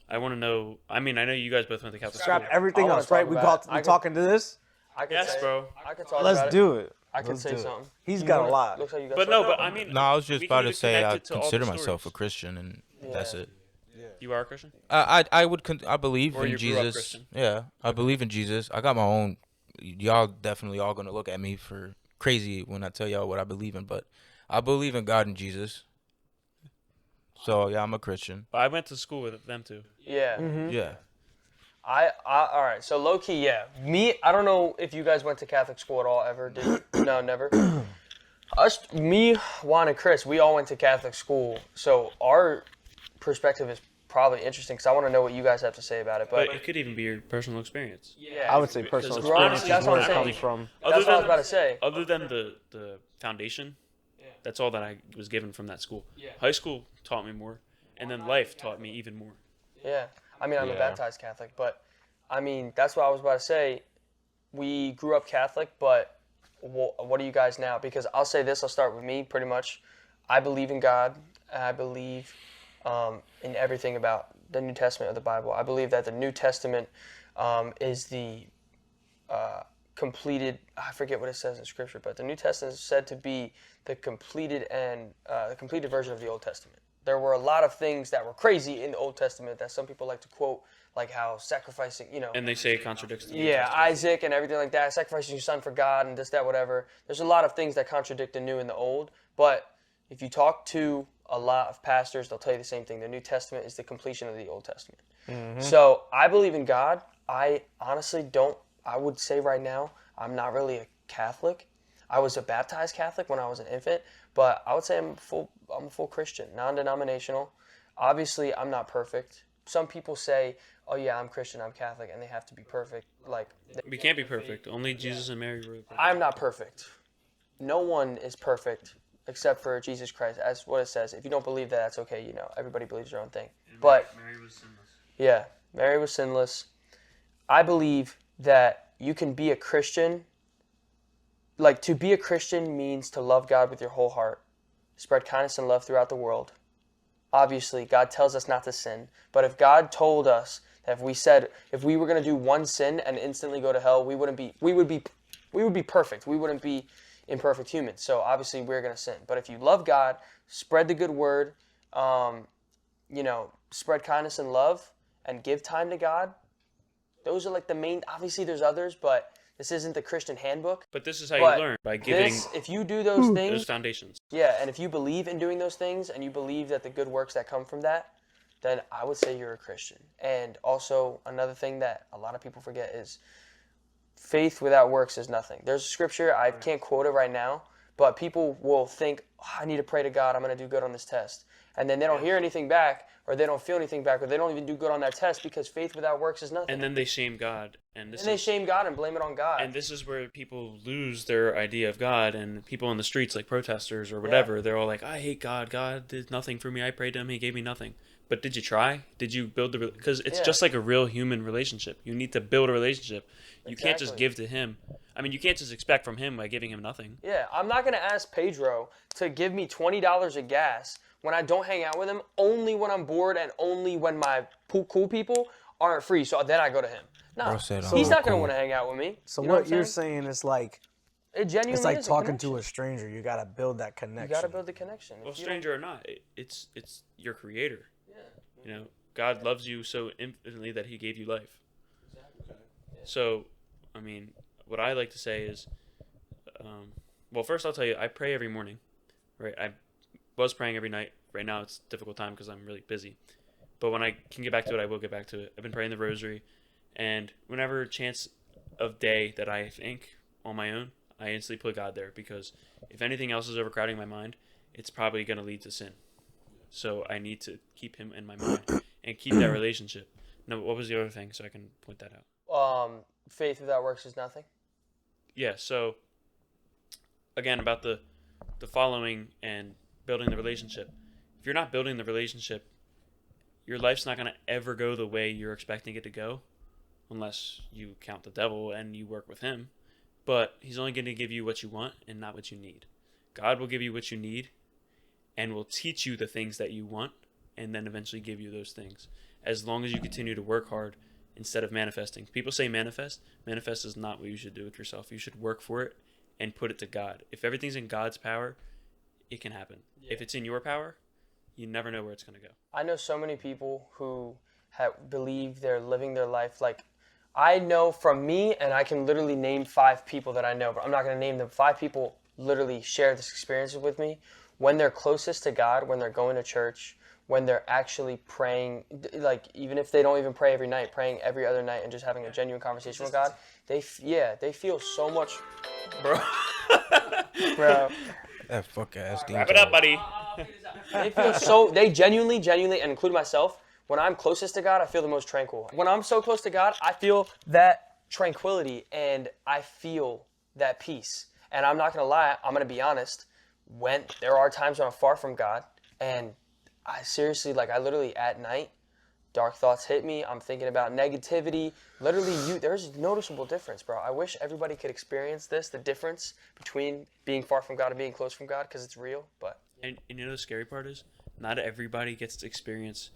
I want to know. I mean, I know you guys both went to Catholic Scrap school. everything wanna else, right? talk We about we talking to this. I could Yes, say, bro. I could talk Let's about it. do it. I could Let's say do it. something. He's You got a wanna- lot. Looks like you got But no, something. but I mean, No, I was just we about can to say connect I it to all the consider myself a stories. Christian, and that's it. You are a Christian? I would I believe Or in you grew up Jesus. Christian? Yeah, I believe in Jesus. I got my own. Y'all definitely all gonna look at me for crazy when I tell y'all what I believe in, but I believe in God and Jesus. So yeah, I'm a Christian. But I went to school with them too. Yeah. Yeah. All right. So low key, yeah. Me, I don't know if you guys went to Catholic school at all ever. Did you? No, never. Me, Juan, and Chris, we all went to Catholic school. So our perspective is probably interesting because I want to know what you guys have to say about it. But it could even be your personal experience. Yeah, I would say personal Because experience honestly, is that's what where I'm it saying. comes from. That's what I was about to say. Other than the foundation, that's all that I was given from that school. High school taught me more, and then life taught me even more. Yeah. I mean, I'm a Yeah. baptized Catholic, but I mean, that's what I was about to say. We grew up Catholic, but what are you guys now? Because I'll say this, I'll start with me pretty much. I believe in God. I believe in everything about the New Testament of the Bible. I believe that the New Testament is the completed, I forget what it says in Scripture, but the New Testament is said to be the completed version of the Old Testament. There were a lot of things that were crazy in the Old Testament that some people like to quote, like how sacrificing, And they say it contradicts the New yeah, Testament. Isaac and everything like that, sacrificing your son for God and this, that, whatever. There's a lot of things that contradict the new and the old, but if you talk to a lot of pastors, they'll tell you the same thing. The New Testament is the completion of the Old Testament. So I believe in God. I honestly don't, I would say right now, I'm not really a Catholic. I was a baptized Catholic when I was an infant, but I would say I'm a full Christian, non-denominational. Obviously, I'm not perfect. Some people say, oh yeah, I'm Christian, I'm Catholic, and they have to be perfect. Like, We can't be perfect. Only Jesus and Mary were perfect. I'm not perfect. No one is perfect except for Jesus Christ. That's what it says. If you don't believe that, that's okay. Everybody believes their own thing. But Mary was sinless. yeah, Mary was sinless. I believe that you can be a Christian. Like, to be a Christian means to love God with your whole heart, spread kindness and love throughout the world. Obviously, God tells us not to sin. But if God told us that if we were going to do one sin and instantly go to hell, we would be perfect. We wouldn't be imperfect humans. So obviously we're going to sin. But if you love God, spread the good word, spread kindness and love, and give time to God, those are like the main. Obviously there's others, but this isn't the Christian handbook. But this is how But you learn, by giving If you do those those things, foundations. yeah, and if you believe in doing those things and you believe that the good works that come from that, then I would say you're a Christian. And also another thing that a lot of people forget is faith without works is nothing. There's a scripture, I can't quote it right now, but people will think, I need to pray to God, I'm going to do good on this test. And then they don't hear anything back, or they don't feel anything back, or they don't even do good on that test because faith without works is nothing. And then they shame God. And they shame God and blame it on God. And this is where people lose their idea of God, and people in the streets, like protesters or whatever, they're all like, I hate God. God did nothing for me. I prayed to him. He gave me nothing. But did you try? Did you build the... Because it's just like a real human relationship. You need to build a relationship. You can't just give to him. I mean, you can't just expect from him by giving him nothing. Yeah, I'm not going to ask Pedro to give me $20 of gas when I don't hang out with him, only when I'm bored and only when my cool people aren't free. So then I go to him. No, Bro said, he's "I'm not gonna cool." want to hang out with me. So You know what you're I'm saying? saying is like It it's genuinely like is talking a to a connection. stranger. You gotta build that connection. You gotta build the connection. Well, If you don't- stranger or not, it's your creator. You know, God loves you so infinitely that He gave you life. So, I mean, what I like to say is, well, first I'll tell you, I pray every morning, right? I was praying every night. Right now it's a difficult time because I'm really busy. But when I can get back to it, I will get back to it. I've been praying the rosary, and whenever chance of day that I think on my own, I instantly put God there, because if anything else is overcrowding my mind, it's probably going to lead to sin. So I need to keep Him in my mind and keep that relationship. Now, what was the other thing, so I can point that out? Faith without works is nothing. Yeah, so again, about the following and building the relationship. If you're not building the relationship, your life's not going to ever go the way you're expecting it to go, unless you count the devil and you work with him. But he's only going to give you what you want and not what you need. God will give you what you need and will teach you the things that you want, and then eventually give you those things, as long as you continue to work hard instead of manifesting. People say manifest. Manifest is not what you should do with yourself. You should work for it and put it to God. If everything's in God's power, it can happen. If it's in your power, you never know where it's going to go. I know so many people who believe they're living their life like, I know from me, and I can literally name 5 people that I know, but I'm not going to name them. 5 people literally share this experience with me. When they're closest to God, when they're going to church, when they're actually praying, like even if they don't even pray every night, praying every other night and just having a genuine conversation with God, they feel so much, bro. That fuck ass Dean. Wrap it up, buddy. They genuinely, and including myself, when I'm closest to God, I feel the most tranquil. When I'm so close to God, I feel that tranquility and I feel that peace. And I'm not going to lie, I'm going to be honest, when there are times when I'm far from God, and I seriously, I literally at night, dark thoughts hit me, I'm thinking about negativity. Literally, there's a noticeable difference, bro. I wish everybody could experience this, the difference between being far from God and being close from God, because it's real, but... And you know the scary part is, not everybody gets to experience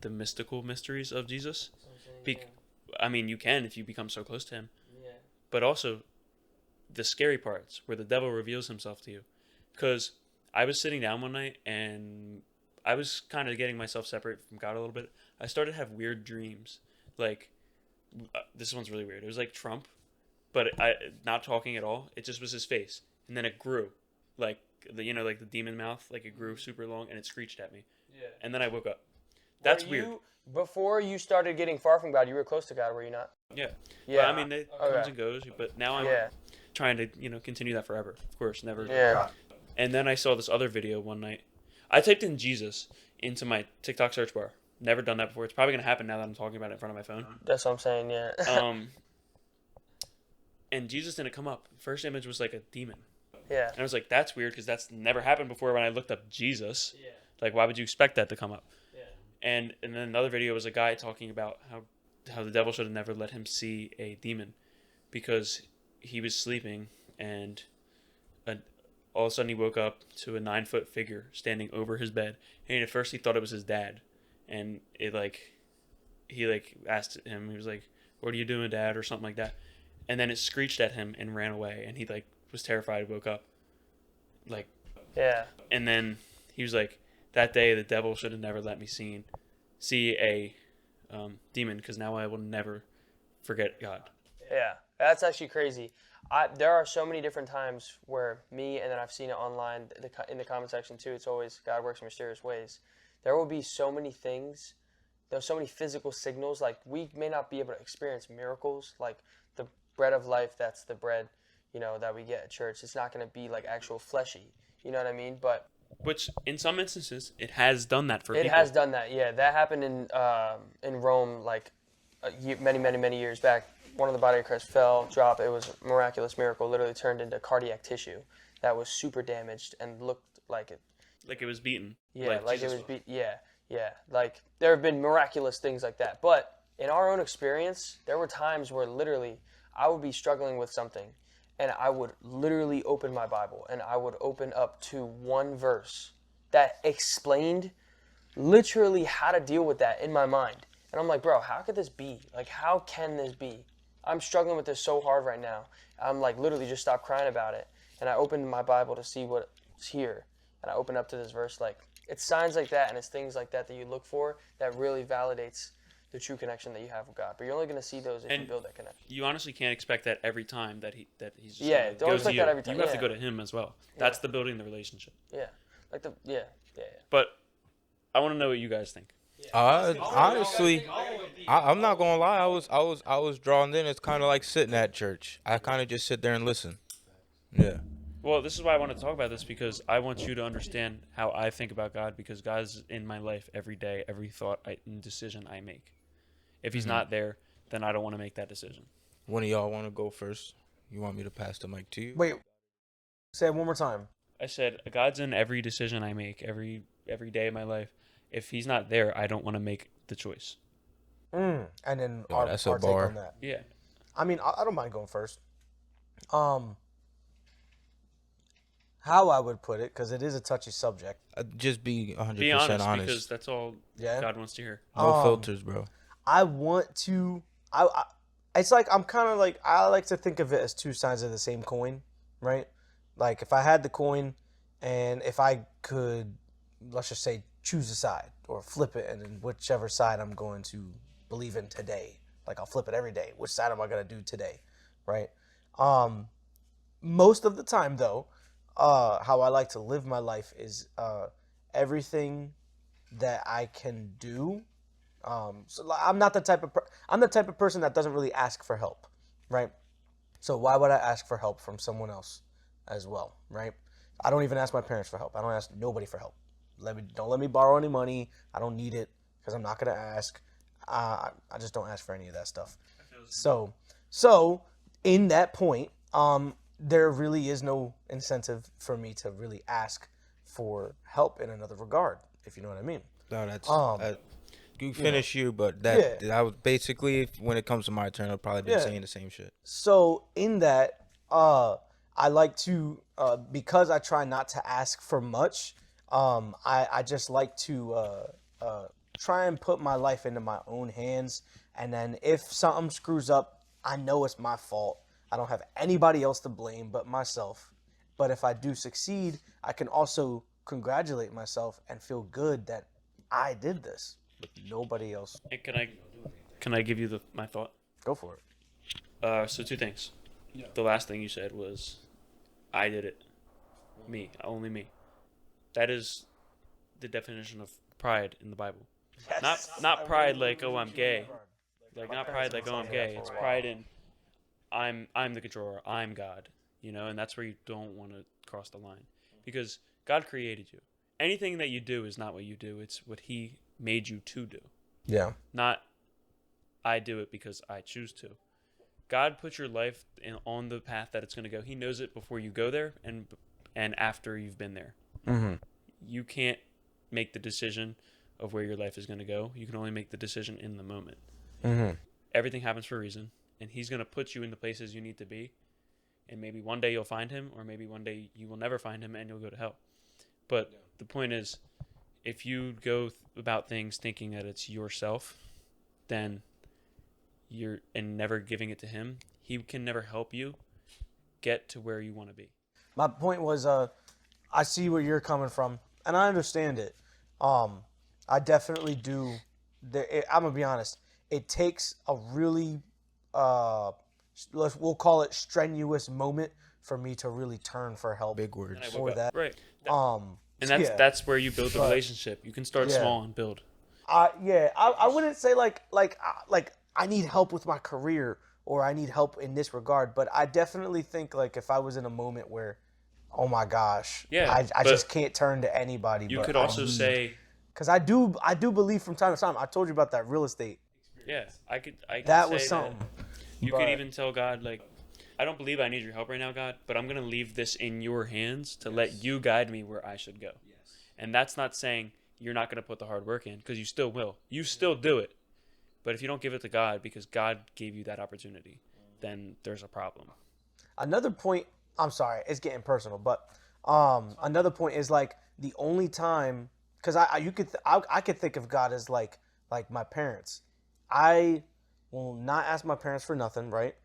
the mystical mysteries of Jesus. I mean, you can if you become so close to him. Yeah. But also, the scary parts where the devil reveals himself to you. Because I was sitting down one night and I was kind of getting myself separate from God a little bit. I started to have weird dreams. Like, this one's really weird. It was like Trump, but not talking at all. It just was his face. And then it grew. Like the demon mouth, like it grew super long and it screeched at me. Yeah. And then I woke up. That's weird. Before you started getting far from God, you were close to God, were you not? Yeah. Yeah. But, I mean, it comes and goes, but now I'm trying to, continue that forever. Of course, never. Yeah. And then I saw this other video one night. I typed in Jesus into my TikTok search bar. Never done that before. It's probably going to happen now that I'm talking about it in front of my phone. That's what I'm saying, yeah. And Jesus didn't come up. First image was like a demon. Yeah. And I was like, that's weird because that's never happened before when I looked up Jesus. Yeah. Like, why would you expect that to come up? Yeah. And then another video was a guy talking about how the devil should have never let him see a demon because he was sleeping and all of a sudden he woke up to a 9-foot figure standing over his bed. And at first he thought it was his dad. And he asked him, he was like, "What are you doing, Dad?" or something like that. And then it screeched at him and ran away. And he was terrified, woke up. Yeah. And then he was like, that day the devil should have never let me see a demon because now I will never forget God. Yeah, that's actually crazy. There are so many different times where me, and then I've seen it online in the comment section too, it's always God works in mysterious ways. There will be so many things, there's so many physical signals, like we may not be able to experience miracles, like the bread of life, that's the bread, that we get at church. It's not going to be like actual fleshy, you know what I mean? But which in some instances it has done that for people. It has done that, yeah. That happened in Rome many years back. One of the body of Christ fell, dropped. It was a miraculous miracle. Literally turned into cardiac tissue that was super damaged and looked like it. Like it was beaten. Yeah, like it was beaten. Yeah. Like there have been miraculous things like that. But in our own experience, there were times where literally I would be struggling with something and I would literally open my Bible and I would open up to one verse that explained literally how to deal with that in my mind. And I'm like, bro, how could this be? Like, how can this be? I'm struggling with this so hard right now. I'm like, literally just stop crying about it. And I opened my Bible to see what's here. And I opened up to this verse. Like, it's signs like that and it's things like that that you look for that really validates the true connection that you have with God. But you're only going to see those if you build that connection. You honestly can't expect that every time that he's just Yeah, gonna don't go expect to you. that every time, You have to yeah. go to him as well. That's the building the relationship. Yeah. Like yeah. But I want to know what you guys think. Honestly, I'm not gonna lie. I was drawn in. It's kind of like sitting at church. I kind of just sit there and listen. Yeah. Well, this is why I want to talk about this, because I want you to understand how I think about God, because God is in my life every day, every thought and decision I make. If he's not there, then I don't want to make that decision. One of y'all want to go first? You want me to pass the mic to you? Wait, say it one more time. I said God's in every decision I make, every day of my life. If he's not there, I don't want to make the choice. And then Yo, our, that's a our take bar. on that. Yeah. I mean, I don't mind going first. How I would put it, because it is a touchy subject. Just be 100% Be honest, honest. because that's all Yeah. God wants to hear. No filters, bro. I want to. It's like I'm kind of like I like to think of it as two sides of the same coin, right? Like if I had the coin, and if I could, let's just say, choose a side or flip it, and then whichever side I'm going to believe in today, like I'll flip it every day. Which side am I gonna do today, right? Most of the time, though, how I like to live my life is everything that I can do. So I'm not the type of I'm the type of person that doesn't really ask for help, right? So why would I ask for help from someone else as well, right? I don't even ask my parents for help. I don't ask nobody for help. Don't let me borrow any money. I don't need it because I'm not gonna ask. I just don't ask for any of that stuff. So in that point, there really is no incentive for me to really ask for help in another regard, if you know what I mean. No, that's you finish you, but that was basically when it comes to my turn, I've probably been saying the same shit. So in that, I like to because I try not to ask for much. I just like to try and put my life into my own hands, and then if something screws up, I know it's my fault. I don't have anybody else to blame but myself. But if I do succeed, I can also congratulate myself and feel good that I did this with nobody else. And can I give you my thought? Go for So two things. The last thing you said was, I did it. Me, only me. That is the definition of pride in the Bible. it. Not pride like, oh, I'm gay. Like not pride like, oh, I'm gay. It's pride in I'm the controller. I'm God. You know, and that's where you don't want to cross the line, because God created you. Anything that you do is not what you do. It's what He made you to do. Yeah. Not I do it because I choose to. God put your life on the path that it's going to go. He knows it before you go there and after you've been there. Mm-hmm. You can't make the decision of where your life is going to go. You can only make the decision in the moment. Mm-hmm. Everything happens for a reason, and He's going to put you in the places you need to be. And maybe one day you'll find Him, or maybe one day you will never find Him and you'll go to hell. But the point is, if you go about things thinking that it's yourself, then you're and never giving it to Him, He can never help you get to where you want to be. My point was, I see where you're coming from, and I understand it. I definitely do. I'm gonna be honest. It takes a really, we'll call it strenuous moment for me to really turn for help. Big words. And I For woke up. that. Right. And yeah. that's where you build the But- relationship. You can start yeah. small and build. I wouldn't say like I need help with my career or I need help in this regard, but I definitely think like if I was in a moment where, oh my gosh, Yeah, I but just can't turn to anybody. You but could also say, because I do believe from time to time. I told you about that real estate. yeah, I could That say was something. You But- could even tell God, like, I don't believe I need your help right now, God, but I'm going to leave this in your hands to let you guide me where I should go. And that's not saying you're not going to put the hard work in, because you still will. You still do it. But if you don't give it to God because God gave you that opportunity, then there's a problem. Another point. I'm sorry, it's getting personal, but Another point is like the only time, because I could think of God as like my parents. I will not ask my parents for nothing, right?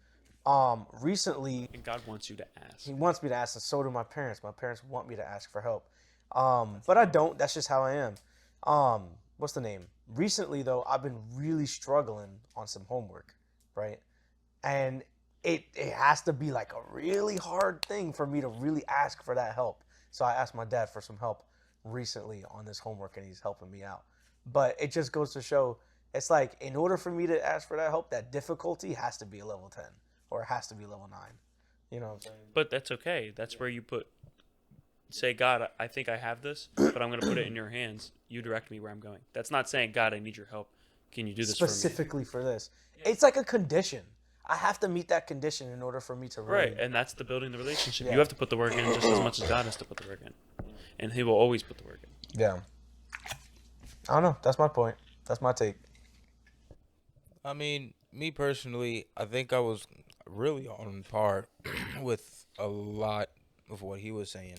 Recently, And God wants you to ask. he wants me to ask, and so do my parents. My parents want me to ask for help, but I don't. That's just how I am. What's the name? Recently, though, I've been really struggling on some homework, right? And it has to be like a really hard thing for me to really ask for that help. So I asked my dad for some help recently on this homework, and he's helping me out. But it just goes to show, it's like in order for me to ask for that help, that difficulty has to be a level 10 or it has to be level 9. You know what I'm saying? But that's okay. That's where you say, God, I think I have this, but I'm going to put it in your hands. You direct me where I'm going. That's not saying, God, I need your help. Can you do this Specifically for this. It's like a condition. I have to meet that condition in order for me to for me? really. Right, and that's the building the relationship. Yeah. You have to put the work in just as much as God has to put the work in. And he will always put the work in. Yeah. I don't know. That's my point. That's my take. I mean, me personally, I think I was really on par with a lot of what he was saying.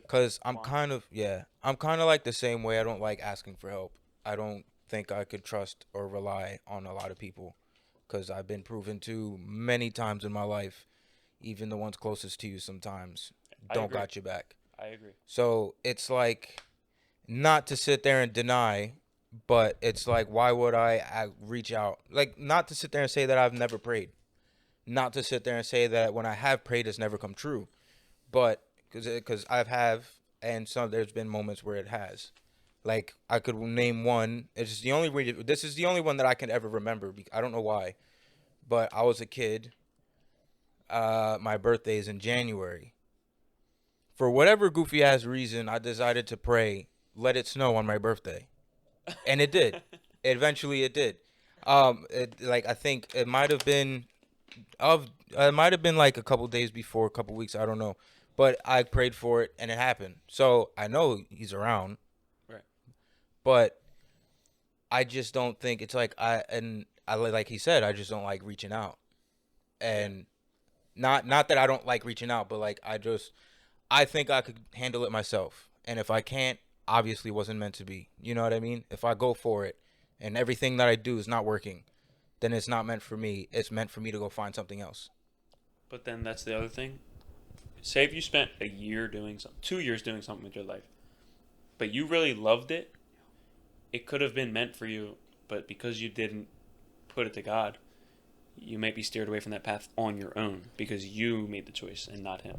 Cause I'm kind of like the same way. I don't like asking for help. I don't think I could trust or rely on a lot of people, cause I've been proven to many times in my life, even the ones closest to you sometimes I don't agree. got your back. I agree. So it's like, not to sit there and deny, but it's like, why would I reach out? Like, not to sit there and say that I've never prayed, not to sit there and say that when I have prayed, it's never come true, but because and there's been moments where it has. Like, I could name one. It's just the only this is the only one that I can ever remember. I don't know why, but I was a kid. My birthday is in January. For whatever goofy ass reason, I decided to pray, let it snow on my birthday, and it did. Eventually, it did. I think it might have been like a couple days before, a couple weeks, I don't know, but I prayed for it and it happened. So I know he's around, Right. but I just don't think it's like like he said, I just don't like reaching out, and not that I don't like reaching out, but like I think I could handle it myself, and if I can't, obviously wasn't meant to be. You know what I mean? If I go for it and everything that I do is not working, then it's not meant for me. It's meant for me to go find something else. But then that's the other thing. Say if you spent a year doing 2 years doing something with your life, but you really loved it, it could have been meant for you, but because you didn't put it to God, you might be steered away from that path on your own because you made the choice and not him.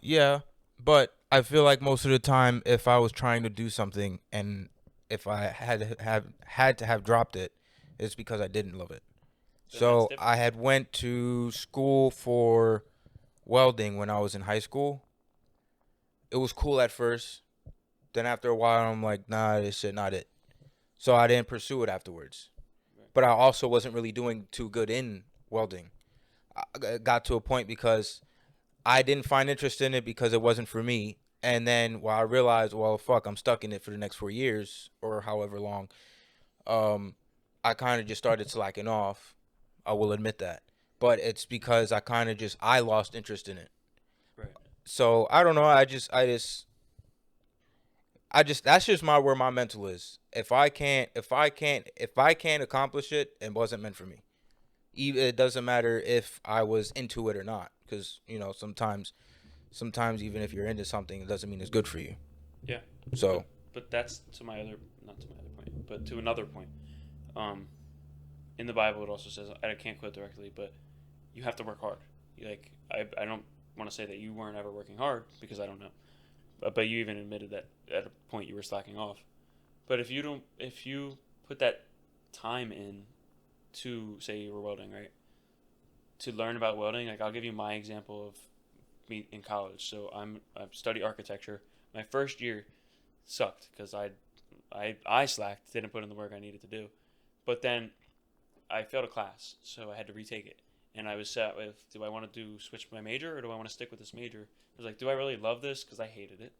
Yeah, but I feel like most of the time, if I was trying to do something and if I had to have dropped it, it's because I didn't love it. Then So that's different. I had went to school for welding when I was in high school. It was cool at first. Then after a while, I'm like, nah, this shit not it. So I didn't pursue it afterwards. But I also wasn't really doing too good in welding. I got to a point because I didn't find interest in it because it wasn't for me. And then while I realized, well, fuck, I'm stuck in it for the next 4 years or however long, I kind of just started slacking off. I will admit that. But it's because I lost interest in it. Right. So I don't know. That's just where my mental is. If I can't accomplish it, it wasn't meant for me. It doesn't matter if I was into it or not, because sometimes even if you're into something, it doesn't mean it's good for you. Yeah. So But that's not to my other point, but to another point. In the Bible, it also says, I can't quote directly, but you have to work hard. I don't want to say that you weren't ever working hard because I don't know. But you even admitted that at a point you were slacking off. But if you put that time in to, say you were welding, right? To learn about welding, like I'll give you my example of me in college. So I study architecture. My first year sucked because I slacked, didn't put in the work I needed to do. But then I failed a class, so I had to retake it. And I was sat with, do I want to switch my major or do I want to stick with this major? I was like, do I really love this? Because I hated it.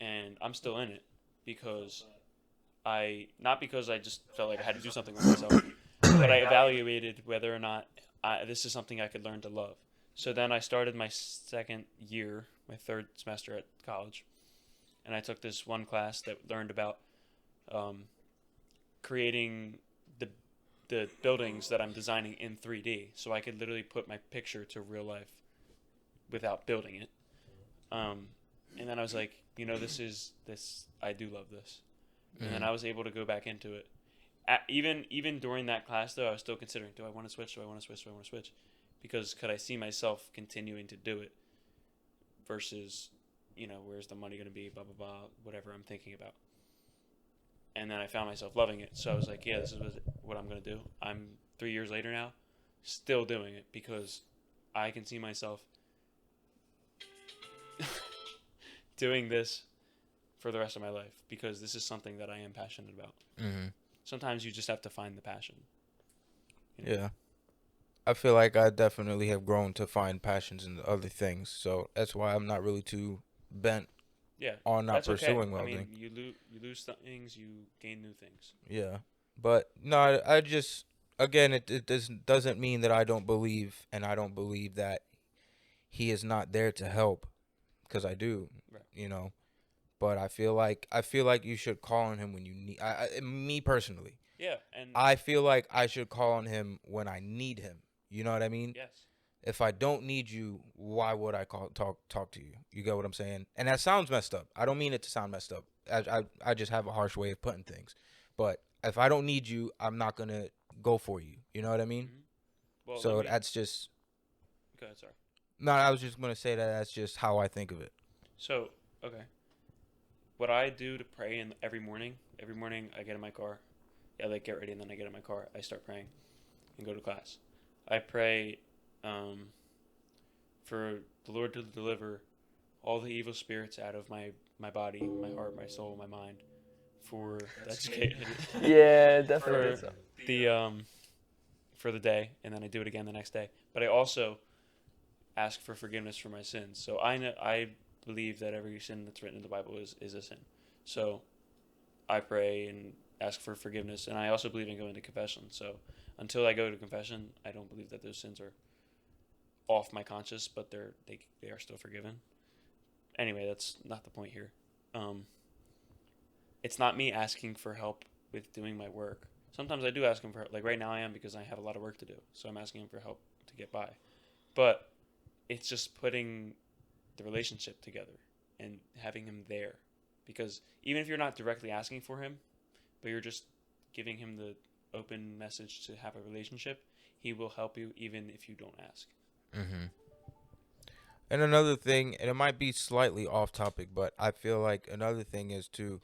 And I'm still in it because not because I just felt like I had to do something with myself, but I evaluated whether or not this is something I could learn to love. So then I started my second year my third semester at college, and I took this one class that learned about creating the buildings that I'm designing in 3D, so I could literally put my picture to real life without building it. And then I was like, this. I do love this, and then I was able to go back into it. Even during that class, though, I was still considering: do I want to switch? Do I want to switch? Do I want to switch? Because could I see myself continuing to do it versus, where's the money going to be? Blah blah blah. Whatever I'm thinking about. And then I found myself loving it. So I was like, yeah, this is what I'm going to do. I'm 3 years later now, still doing it because I can see myself doing this for the rest of my life because this is something that I am passionate about. Mm-hmm. Sometimes you just have to find the passion. Yeah. I feel like I definitely have grown to find passions in other things. So that's why I'm not really too bent Yeah. on not That's pursuing okay. welding. I mean, you lose things, you gain new things. Yeah. But no, I just, again, it doesn't mean that I don't believe, and I don't believe that he is not there to help, because I do, Right. But I feel like you should call on him when you need. Me personally, Yeah, and I feel like I should call on him when I need him. You know what I mean? yes. If I don't need you, why would I talk to you? You get what I'm saying? And that sounds messed up. I don't mean it to sound messed up. I just have a harsh way of putting things. But if I don't need you, I'm not gonna go for you. You know what I mean? Mhm. Well, So that's just. go ahead, sorry. No, I was just gonna say that that's just how I think of it. So, okay. What I do to pray every morning I get in my car. Yeah, like get ready and then I get in my car. I start praying and go to class. I pray for the Lord to deliver all the evil spirits out of my body, my heart, my soul, my mind. That's okay. Yeah, definitely. for the for the day, and then I do it again the next day. But I also ask for forgiveness for my sins. So I believe that every sin that's written in the Bible is a sin. So I pray and ask for forgiveness, and I also believe in going to confession. So until I go to confession, I don't believe that those sins are off my conscience, but they are still forgiven. Anyway, that's not the point here. It's not me asking for help with doing my work. Sometimes I do ask him for help. Like right now I am because I have a lot of work to do. So I'm asking him for help to get by. But it's just putting the relationship together and having him there. Because even if you're not directly asking for him, but you're just giving him the open message to have a relationship, he will help you even if you don't ask. Mm-hmm. And another thing, and it might be slightly off topic, but I feel like another thing is too.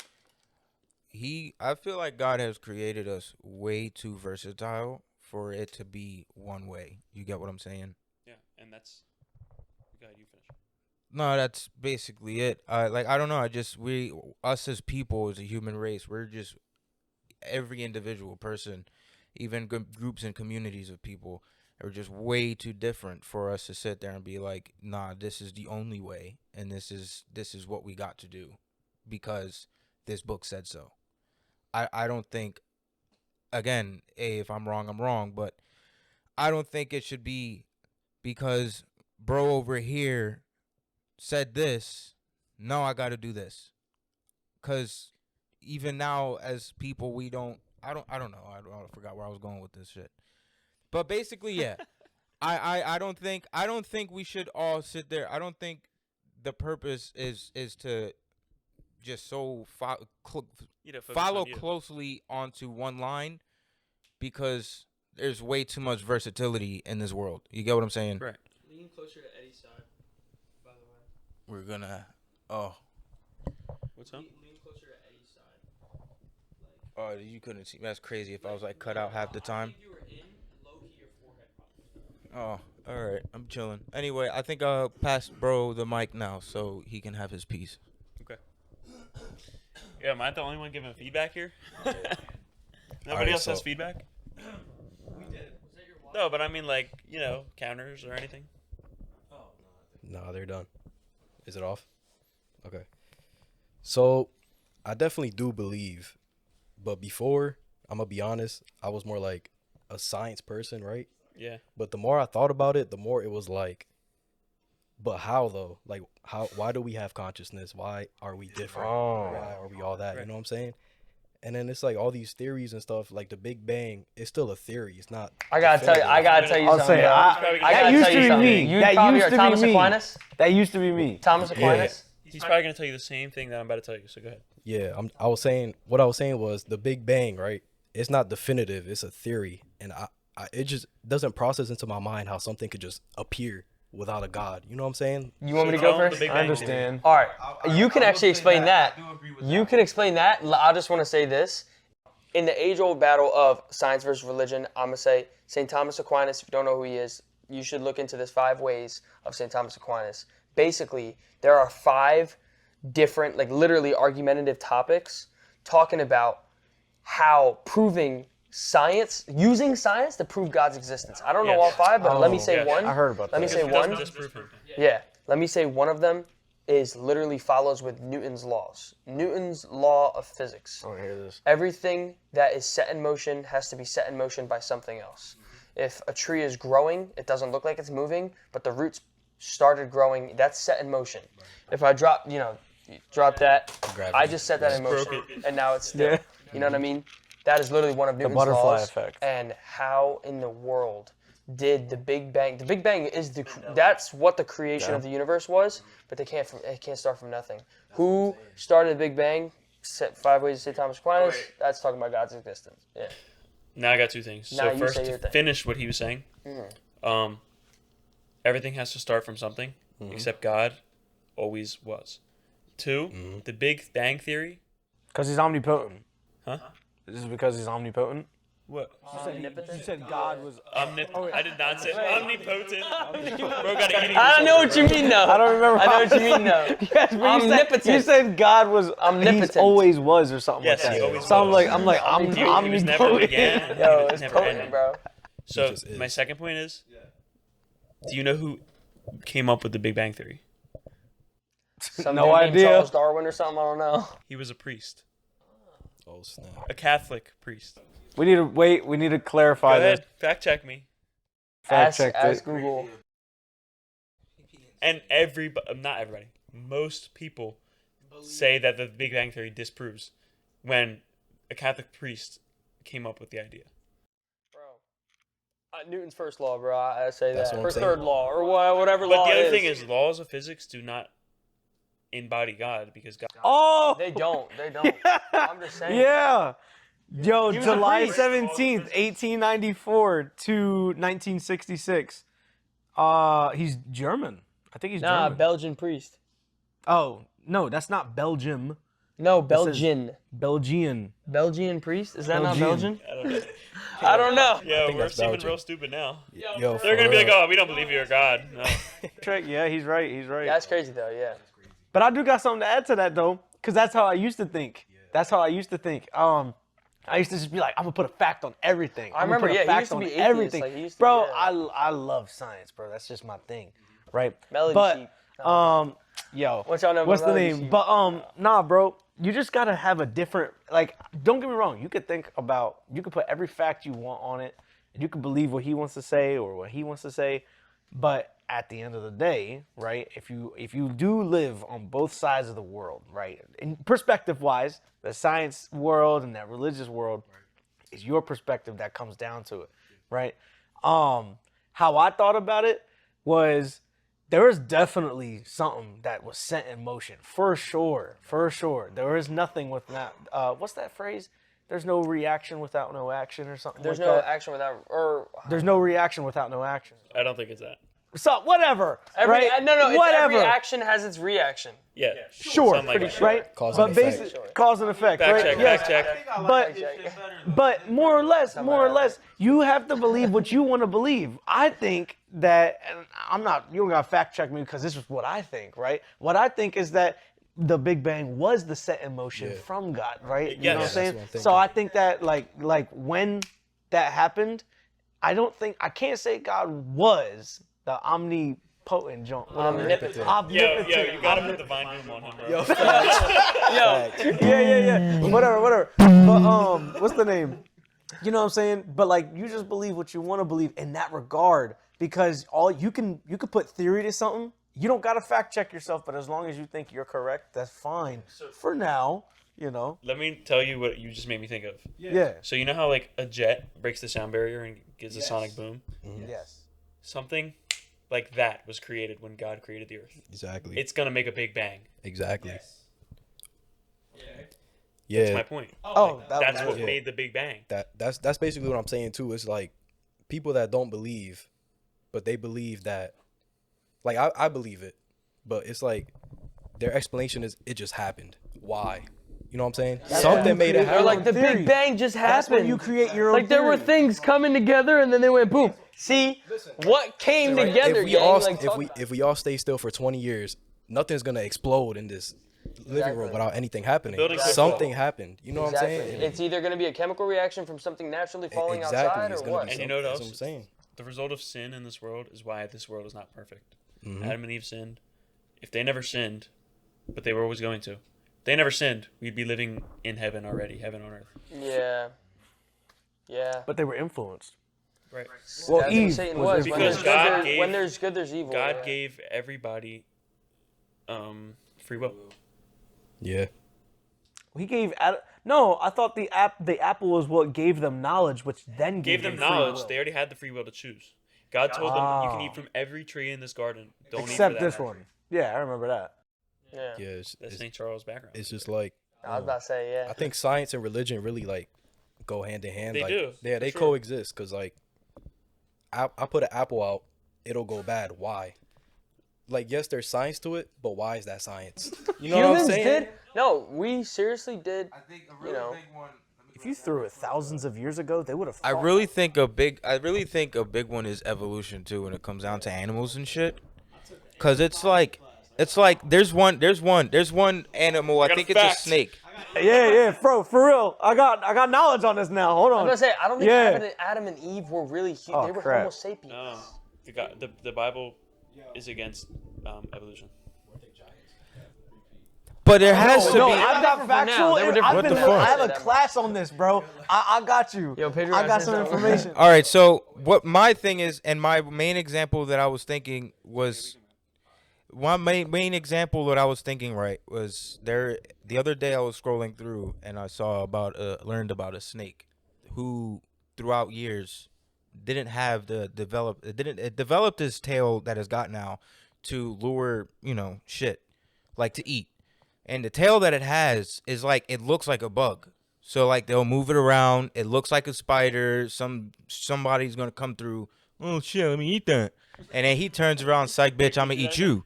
I feel like God has created us way too versatile for it to be one way. You get what I'm saying? Yeah, and that's. Go ahead, you finish. No, that's basically it. I don't know. Us as people, as a human race, we're just every individual person, even groups and communities of people, are just way too different for us to sit there and be like, nah, this is the only way, and this is what we got to do, because this book said so. I don't think, again, if I'm wrong, I'm wrong, but I don't think it should be because bro over here said this, no, I got to do this. Cuz even now as people I don't know. I forgot where I was going with this shit. But basically, yeah. I don't think we should all sit there. I don't think the purpose is to just follow closely onto one line, because there's way too much versatility in this world. You get what I'm saying? Right. Lean closer to Eddie's side, by the way. We're gonna. Oh, What's up? Lean closer to Eddie's side. oh, you couldn't see. That's crazy. If I was like cut out half the time. I think you were in low key your forehead probably. Oh, all right. I'm chilling. Anyway, I think I'll pass bro the mic now so he can have his piece. Okay. Yeah, am I the only one giving feedback here? Nobody Alright, else has so- feedback? We did. Was that your watch? No, but I mean like, counters or anything. Nah, they're done. Is it off? Okay. So, I definitely do believe, but before, I'm gonna be honest, I was more like a science person, right? Yeah. But the more I thought about it, the more it was like But how though? Like how? Why do we have consciousness? Why are we different? Oh. Why are we all that? Right. You know what I'm saying? And then it's like all these theories and stuff. Like the Big Bang, it's still a theory. It's not. I gotta tell you I'll something, say bro. I, I that gotta used tell to you be something. me. You That probably used are to Thomas be me. Aquinas. That used to be me. Thomas Aquinas. He's probably gonna tell you the same thing that I'm about to tell you. So go ahead. Yeah, I was saying what I was saying was the Big Bang, right? It's not definitive. It's a theory, and it just doesn't process into my mind how something could just appear without a God. You know what I'm saying? You want me to So go tell him the first? Big I Bang understand. All right. You can I will actually say explain that. I do agree with You that. can explain that. I just want to say this. In the age-old battle of science versus religion, I'm going to say St. Thomas Aquinas, if you don't know who he is, you should look into this 5 ways of St. Thomas Aquinas. Basically, there are 5 different, like literally argumentative topics talking about how proving science, using science to prove God's existence. I don't know all 5, but let me say yes. one. I heard about Let me that. say It doesn't one. disprove him. Yeah. Let me say one of them is literally follows with Newton's laws. Newton's law of physics. I want to hear this. Everything that is set in motion has to be set in motion by something else. If a tree is growing, it doesn't look like it's moving, but the roots started growing, that's set in motion. If I drop that, Gravity. I just set that in Broke motion, it. and now it's still. Yeah. You know what I mean? That is literally one of Newton's butterfly laws. effect. And how in the world did the Big Bang? The Big Bang is that's what the creation of the universe was, but it can't start from nothing. Who started the Big Bang? 5 ways to say Thomas Aquinas. That's talking about God's existence. Yeah. Now I got 2 things. Now So you first, say your to thing. finish what he was saying, everything has to start from something, except God always was. 2, the Big Bang Theory. Because he's omnipotent. Huh? This is because he's omnipotent. What? You said God was. I did not say omnipotent. Bro, gotta eat. I don't know what you mean though. I don't remember. I know what you mean though. Yes, but Omnipotent. you said God was Omnipotent. He's always was or something Yes, like he that. always So was. I'm He was never omnipotent. began. and Yo, he was it's never potent, ending. bro. So just is. my second point is, do you know who came up with the Big Bang Theory? Some No dude named idea. Charles Darwin or something. I don't know. He was a priest, Oh snap! a Catholic priest. We need to wait. We need to clarify Go this. ahead, fact check me. Fact check Ask it. Google. And not everybody, most people say that the Big Bang Theory disproves when a Catholic priest came up with the idea. Bro, Newton's first law, bro. I say That's that. what I'm Or saying. third law, or whatever But law the other is. thing is, laws of physics do not embody God because God. Oh, They don't. They don't. I'm just saying. yeah. Yo, was a July priest. 17th, 1894 to 1966. He's German. I think he's Nah, German. Belgian priest. Oh, no, that's not Belgium. No, says- Belgian. Belgian. Belgian priest? Is that not Belgian. Belgian? I don't know. I don't know. Yeah, think we're that's seeming Belgian. real stupid now. Yo, They're gonna be like, "Oh, we don't believe you're God." No. Trick. Yeah, he's right. He's right. That's crazy though. Yeah. But I do got something to add to that though, because that's how I used to think. That's how I used to think. I used to just be like, I'm gonna put a fact on everything. I I'm gonna remember, put a yeah, he fact used to on be atheist, everything. like, he used to- Bro, yeah. I love science, bro. That's just my thing, right? Melody but sheep. yo, What y'all know about what's the Melody name? sheep? But nah, bro. You just gotta have a different, like, don't get me wrong. You could put every fact you want on it, and you can believe what he wants to say or what he wants to say. But at the end of the day, right? If you do live on both sides of the world, right? In perspective wise, the science world and that religious world is your perspective that comes down to it, right? How I thought about it was there is definitely something that was set in motion for sure. There is nothing without what's that phrase? There's no reaction without no action or something There's like no that. action without or There's no reaction without no action. I don't think it's that. So whatever, every, right? no, it's whatever. every action has its reaction. Yeah. Sure, Something like that. right? Cause but and effect. basically, cause and effect, Fact right? check. Yes. Fact check. But more or less, you have to believe what you want to believe. I think that, and you don't gotta fact check me because this is what I think, right? What I think is that the Big Bang was the set in motion from God, right? You know what I'm Yes. saying? That's what I'm So I think that like when that happened, I can't say God was the omnipotent joint. Omnipotent. Yo, you gotta put the Vine room on him, bro. Yeah. Whatever. But what's the name? You know what I'm saying? But like, you just believe what you want to believe in that regard, because you could put theory to something, you don't gotta fact check yourself, but as long as you think you're correct, that's fine. For now, Let me tell you what you just made me think of. Yeah. So you know how like a jet breaks the sound barrier and gives a sonic boom? Yes. Something like that was created when God created the earth. Exactly. It's gonna make a big bang. Exactly. That's Yeah. my point. Oh, That's was what it. made the big bang. That's basically what I'm saying too. It's like people that don't believe, but they believe that. Like I believe it, but it's like their explanation is it just happened. Why? You know what I'm saying? Something made it They're happen. like the Theory. Big Bang just That's happened. when you create your own like there were theory. things coming together and then they went boom. See what came together, if we gang? all Like, if we all stay still for 20 years, nothing's gonna explode in this living room without anything happening. buildings could Something fall. happened. You know exactly. what I'm saying? It's either going to be a chemical reaction from something naturally falling Exactly. outside It's or gonna what. be And you know what something. That's else? what I'm saying. The result of sin in this world is why this world is not perfect. Mm-hmm. Adam and Eve sinned. If they never sinned, but they were always going to, if they never sinned, we'd be living in heaven already, heaven on earth. Yeah. Yeah. But they were influenced. Right. Well, That's what Eve Satan was was. Because When there's good, there's evil. God yeah. gave everybody free will. Yeah. He gave no. I thought the apple was what gave them knowledge, which then Gave them free knowledge. will. They already had the free will to choose. God told them you can eat from every tree in this garden. Don't Except eat for that this apple." one. Yeah, I remember that. Yeah. Yeah. That's St. Charles' background. It's just like I was about to say, yeah. I think science and religion really like go hand in hand. They like, do, Yeah, for they sure. coexist because like I put an apple out, it'll go bad. Why? Like yes, there's science to it, but why is that science? You know what I'm Humans saying? did? No, we seriously did. I think a You really know. big one. If you threw it thousands of years ago, they would have. I really think a big one is evolution too when it comes down to animals and shit. Cause it's like there's one animal. I got a think it's a fact. snake. Yeah, bro, for real. I got knowledge on this now. Hold I on. was going to say, I don't think Yeah. Adam and Eve were really Oh, they were crap. Homo sapiens. No, the Bible is against evolution. But there has to No, be. I've got different from now. factual. They were I've different What been, the fuck? I have a class on this, bro. I got you. Yo, Pedro, I got said some something. information. All right, so what my thing is, and my main example that I was thinking was, one main example that I was thinking was there. The other day I was scrolling through and I saw learned about a snake, who throughout years didn't have it developed his tail that it's got now to lure shit like to eat. And the tail that it has is like, it looks like a bug. So like they'll move it around. It looks like a spider. Somebody's gonna come through. Oh shit, let me eat that. And then he turns around, psych bitch, I'm gonna eat you.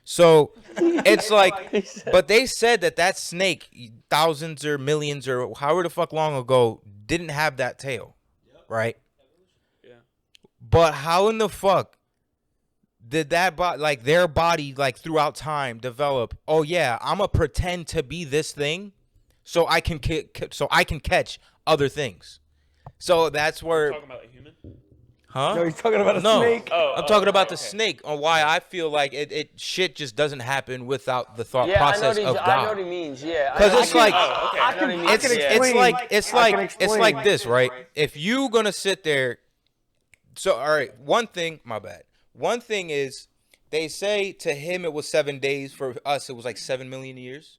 So it's like, but they said that snake thousands or millions or however the fuck long ago didn't have that tail, right? Yeah. But how in the fuck did that their body like throughout time develop? Oh yeah, I'm gonna pretend to be this thing, so I can catch other things. So that's where, Talking about a human. huh? No, he's talking about a No, snake. I'm talking about the okay. snake on why I feel like it shit just doesn't happen without the thought Yeah, process I know of what he God. means. Yeah. 'Cause I it's can- like- Oh, okay. I know what he means. It's yeah. it's like this, right? If you gonna sit there, so all right, one thing, my bad. One thing is, they say to him it was 7 days. For us, it was like 7 million years,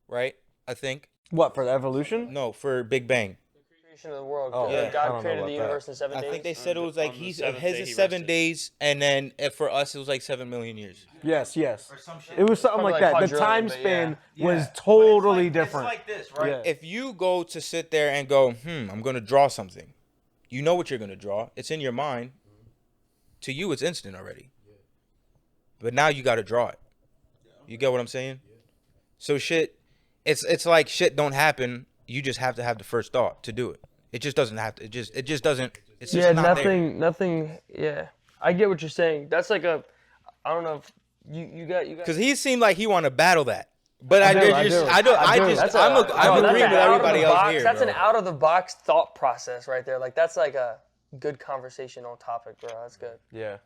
right? I think. What, for the evolution? No, for Big Bang. Creation of the world. Oh, yeah. I don't God know created about the that. universe in 7 I days. think they said it was like On the his seventh day is he 7 rested. days, and then for us it was like 7 million years. Yes. Or some shit. It was something Probably like like that. The quadrillion, time but span yeah. was Yeah. But it's totally like- different. It's like this, right? Yeah. If you go to sit there and go, I'm gonna draw something, you know what you're gonna draw. It's in your mind. To you, it's instant already. But now you gotta draw it. You get what I'm saying? So shit, it's like shit don't happen. You just have to have the first thought to do it. It just doesn't have to. It just doesn't. It's just Yeah, not nothing. Yeah, I get what you're saying. That's like I don't know if you got. Because he seemed like he want to battle that. But I do. That's I'm no, agreeing that's with an everybody else here. That's bro. an out of the box thought process right there. Like that's like a good conversational topic, bro. That's good. Yeah.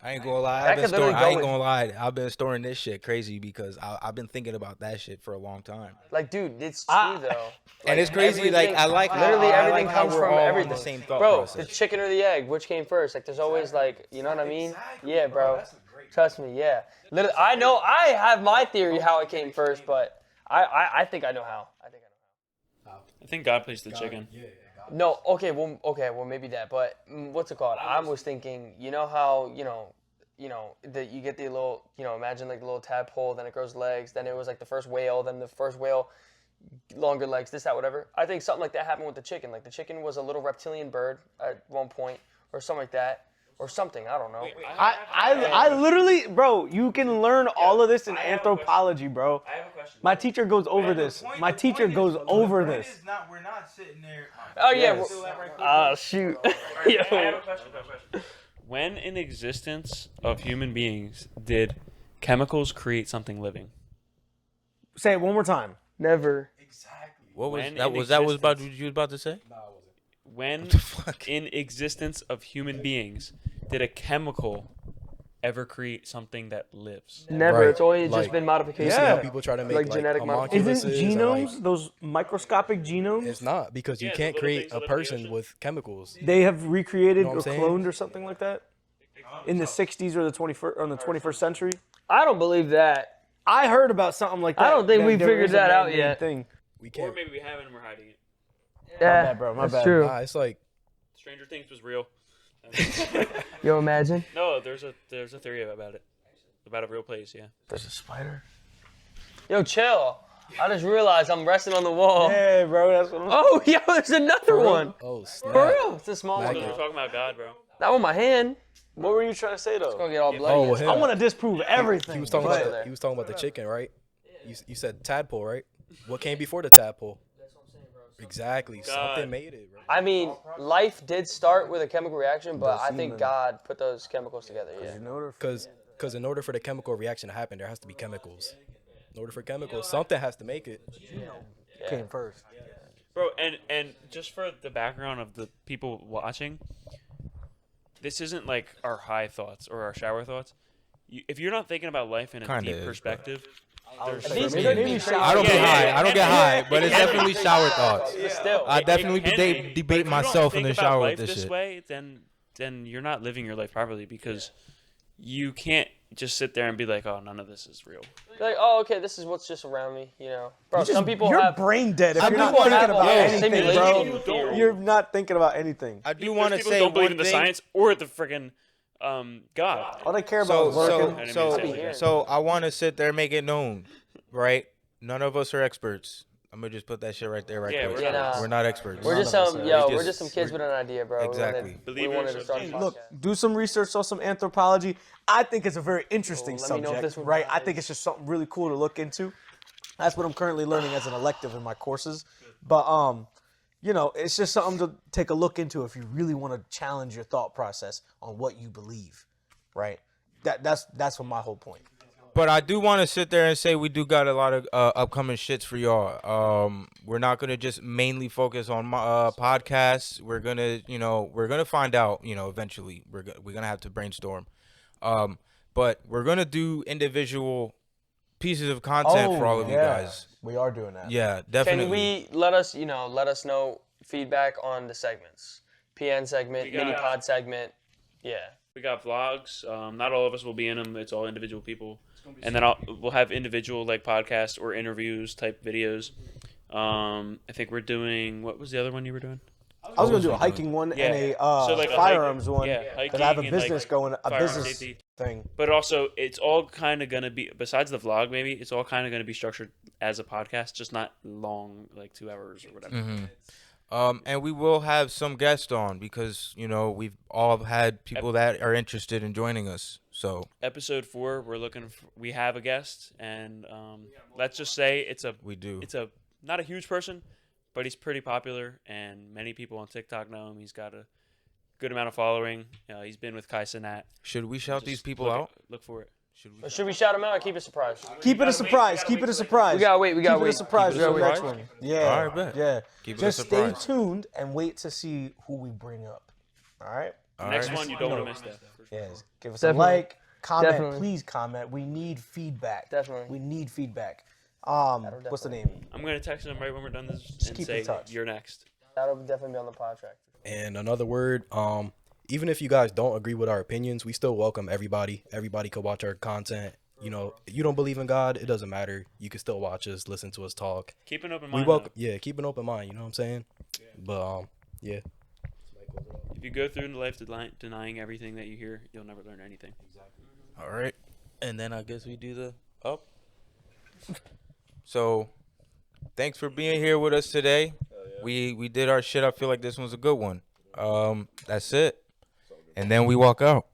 I ain't gonna lie. That could literally I go ain't with- gonna lie. I've been storing this shit crazy because I've been thinking about that shit for a long time. Like, dude, it's true Ah. though. And it's crazy. Like I like how, literally I everything like how comes we're from all everything. on the same thought Bro, process. the chicken or the egg, which came first? Like, there's always like, you know what I mean? Exactly, Yeah, bro. That's a great Trust me, yeah. Literally, I know. I have my theory how it came first, but I think I know how. I think God placed the chicken. No, okay, well, maybe that. But what's it called? I was thinking, you know how that you get the little, imagine like the little tadpole, then it grows legs, then it was like the first whale, then the first whale, longer legs, this, that, whatever. I think something like that happened with the chicken. Like the chicken was a little reptilian bird at one point, or something like that, or something. I don't know. I literally, bro, you can learn all of this in anthropology, bro. I have a question. My teacher goes over this. My teacher goes over this. We're not sitting there. Oh yeah. Yes. Shoot. I have a question. When in existence of human beings did chemicals create something living? Say it one more time. Never. What was When that? in Was that what existence- you was about to say? When the fuck? in existence of human beings did a chemical ever create something that lives? Never. Right. It's always Like, just been modification. You see Yeah. how people try to make Like genetic homunculuses Isn't and, genomes, those microscopic genomes, it's not because you Yeah, the can't little create things a that live in the person ocean. with chemicals. they have recreated know what or I'm saying? cloned or something like that in the 60s or the 21st century? I don't believe that. I heard about something like that. I don't think we there figured is a that out man-made yet. Thing. We Or can't. maybe we haven't and we're hiding it. Yeah, bad, bro, my that's bad. true. Nah, it's like Stranger Things was real. Yo, imagine. No, there's a theory about it. About a real place, yeah. There's a spider. Yo, chill. I just realized I'm resting on the wall. Yeah, bro, that's what I'm Oh, yo, there's another one. oh snap. For real? It's a small Back one. We're Though. talking about God, bro. That one, my hand. What were you trying to say, It's though? gonna get all bloody. Oh, and him. I stuff. want to disprove everything. He was talking but- about the chicken, right? You said tadpole, right? What came before the tadpole? Exactly. God. Something made it, bro. I mean, life did start with a chemical reaction, but The I think semen. God put those chemicals together. Yeah. You know, Because in order for the chemical reaction to happen, there has to be chemicals. In order for chemicals, something has to make it. came first. Bro, and just for the background of the people watching, this isn't like our high thoughts or our shower thoughts. If you're not thinking about life in a Kinda deep is, but- perspective, there's These me, could maybe be shower- I don't Yeah, get high. yeah, I don't get and- high, but it's and- definitely shower thoughts. But still, I definitely it can debate be, but debate if you don't myself in the think about shower life with this shit. way, then you're not living your life properly because you can't just sit there and be like, oh, none of this is real. like, oh, okay, this is what's just around me, Bro, some people you're have. brain dead if Some you're not people thinking have about a anything, simulation bro. theory. You're not thinking about anything. I do There's want to people say who don't believe one in the thing. science or the friggin' God. All they care about So is so working. I didn't so mean to say it like so I want to sit there and make it known, right? None of us are experts. I'm gonna just put that shit right there, right Yeah, quick. we're not. We're not experts. We're just None of some, us yo, are. we're just some kids with an idea, bro. Exactly. We Believers wanted to of start a Jesus. Look, podcast. do some research on some anthropology. I think it's a very interesting let me know if subject, this one right? I dies. think it's just something really cool to look into. That's what I'm currently learning as an elective in my courses. But it's just something to take a look into if you really want to challenge your thought process on what you believe, right? That's what my whole point. But I do want to sit there and say we do got a lot of upcoming shits for y'all. We're not gonna just mainly focus on podcasts. We're gonna find out. Eventually, we're gonna have to brainstorm. But we're gonna do individual pieces of content for all of you guys. We are doing that. Yeah, definitely. Can we let us know feedback on the segments? PN segment, We got- mini pod segment. Yeah. We got vlogs. Not all of us will be in them. It's all individual people. And then we'll have individual like podcasts or interviews type videos. I think we're doing. What was the other one you were doing? I was gonna do a hiking one and a So, like, a firearms hiking- one. yeah, Because I have a hiking and, business like, going, a firearms business safety. thing. But also, it's all kind of gonna be. Besides the vlog, maybe it's all kind of gonna be structured as a podcast, just not long, like 2 hours or whatever. And we will have some guests on because we've all had people that are interested in joining us. So Episode 4, we have a guest, and let's just say we do. it's a not a huge person, but he's pretty popular, and many people on TikTok know him. He's got a good amount of following. He's been with Kai Cenat. Should we shout these Just people out? Look for it. Should we shout them out or keep it surprise? Keep it a surprise. Keep it a surprise. We gotta wait. Keep it a surprise Keep it for a the next surprise? one. Yeah. All right, bet. Yeah. Keep it a Just stay surprise. tuned and wait to see who we bring up. All right. All Next right. one, you don't want to miss that. for sure. Yes. Give us Definitely. a like, comment. Definitely. Please comment. We need feedback. Definitely. We need feedback. What's the name? I'm gonna text him right when we're done this and keep say in touch. you're next. That'll definitely be on the pod track. And another word, even if you guys don't agree with our opinions, we still welcome everybody. Everybody could watch our content. You know, you don't believe in God, it doesn't matter. You can still watch us, listen to us talk. Keep an open We mind. welcome, keep an open mind. You know what I'm saying? But yeah. If you go through life denying everything that you hear, you'll never learn anything. All right. And then I guess we do the up. So, thanks for being here with us today. We did our shit. I feel like this one's a good one. That's it. And then we walk out.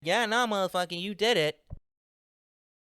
Yeah, nah, motherfucking, you did it.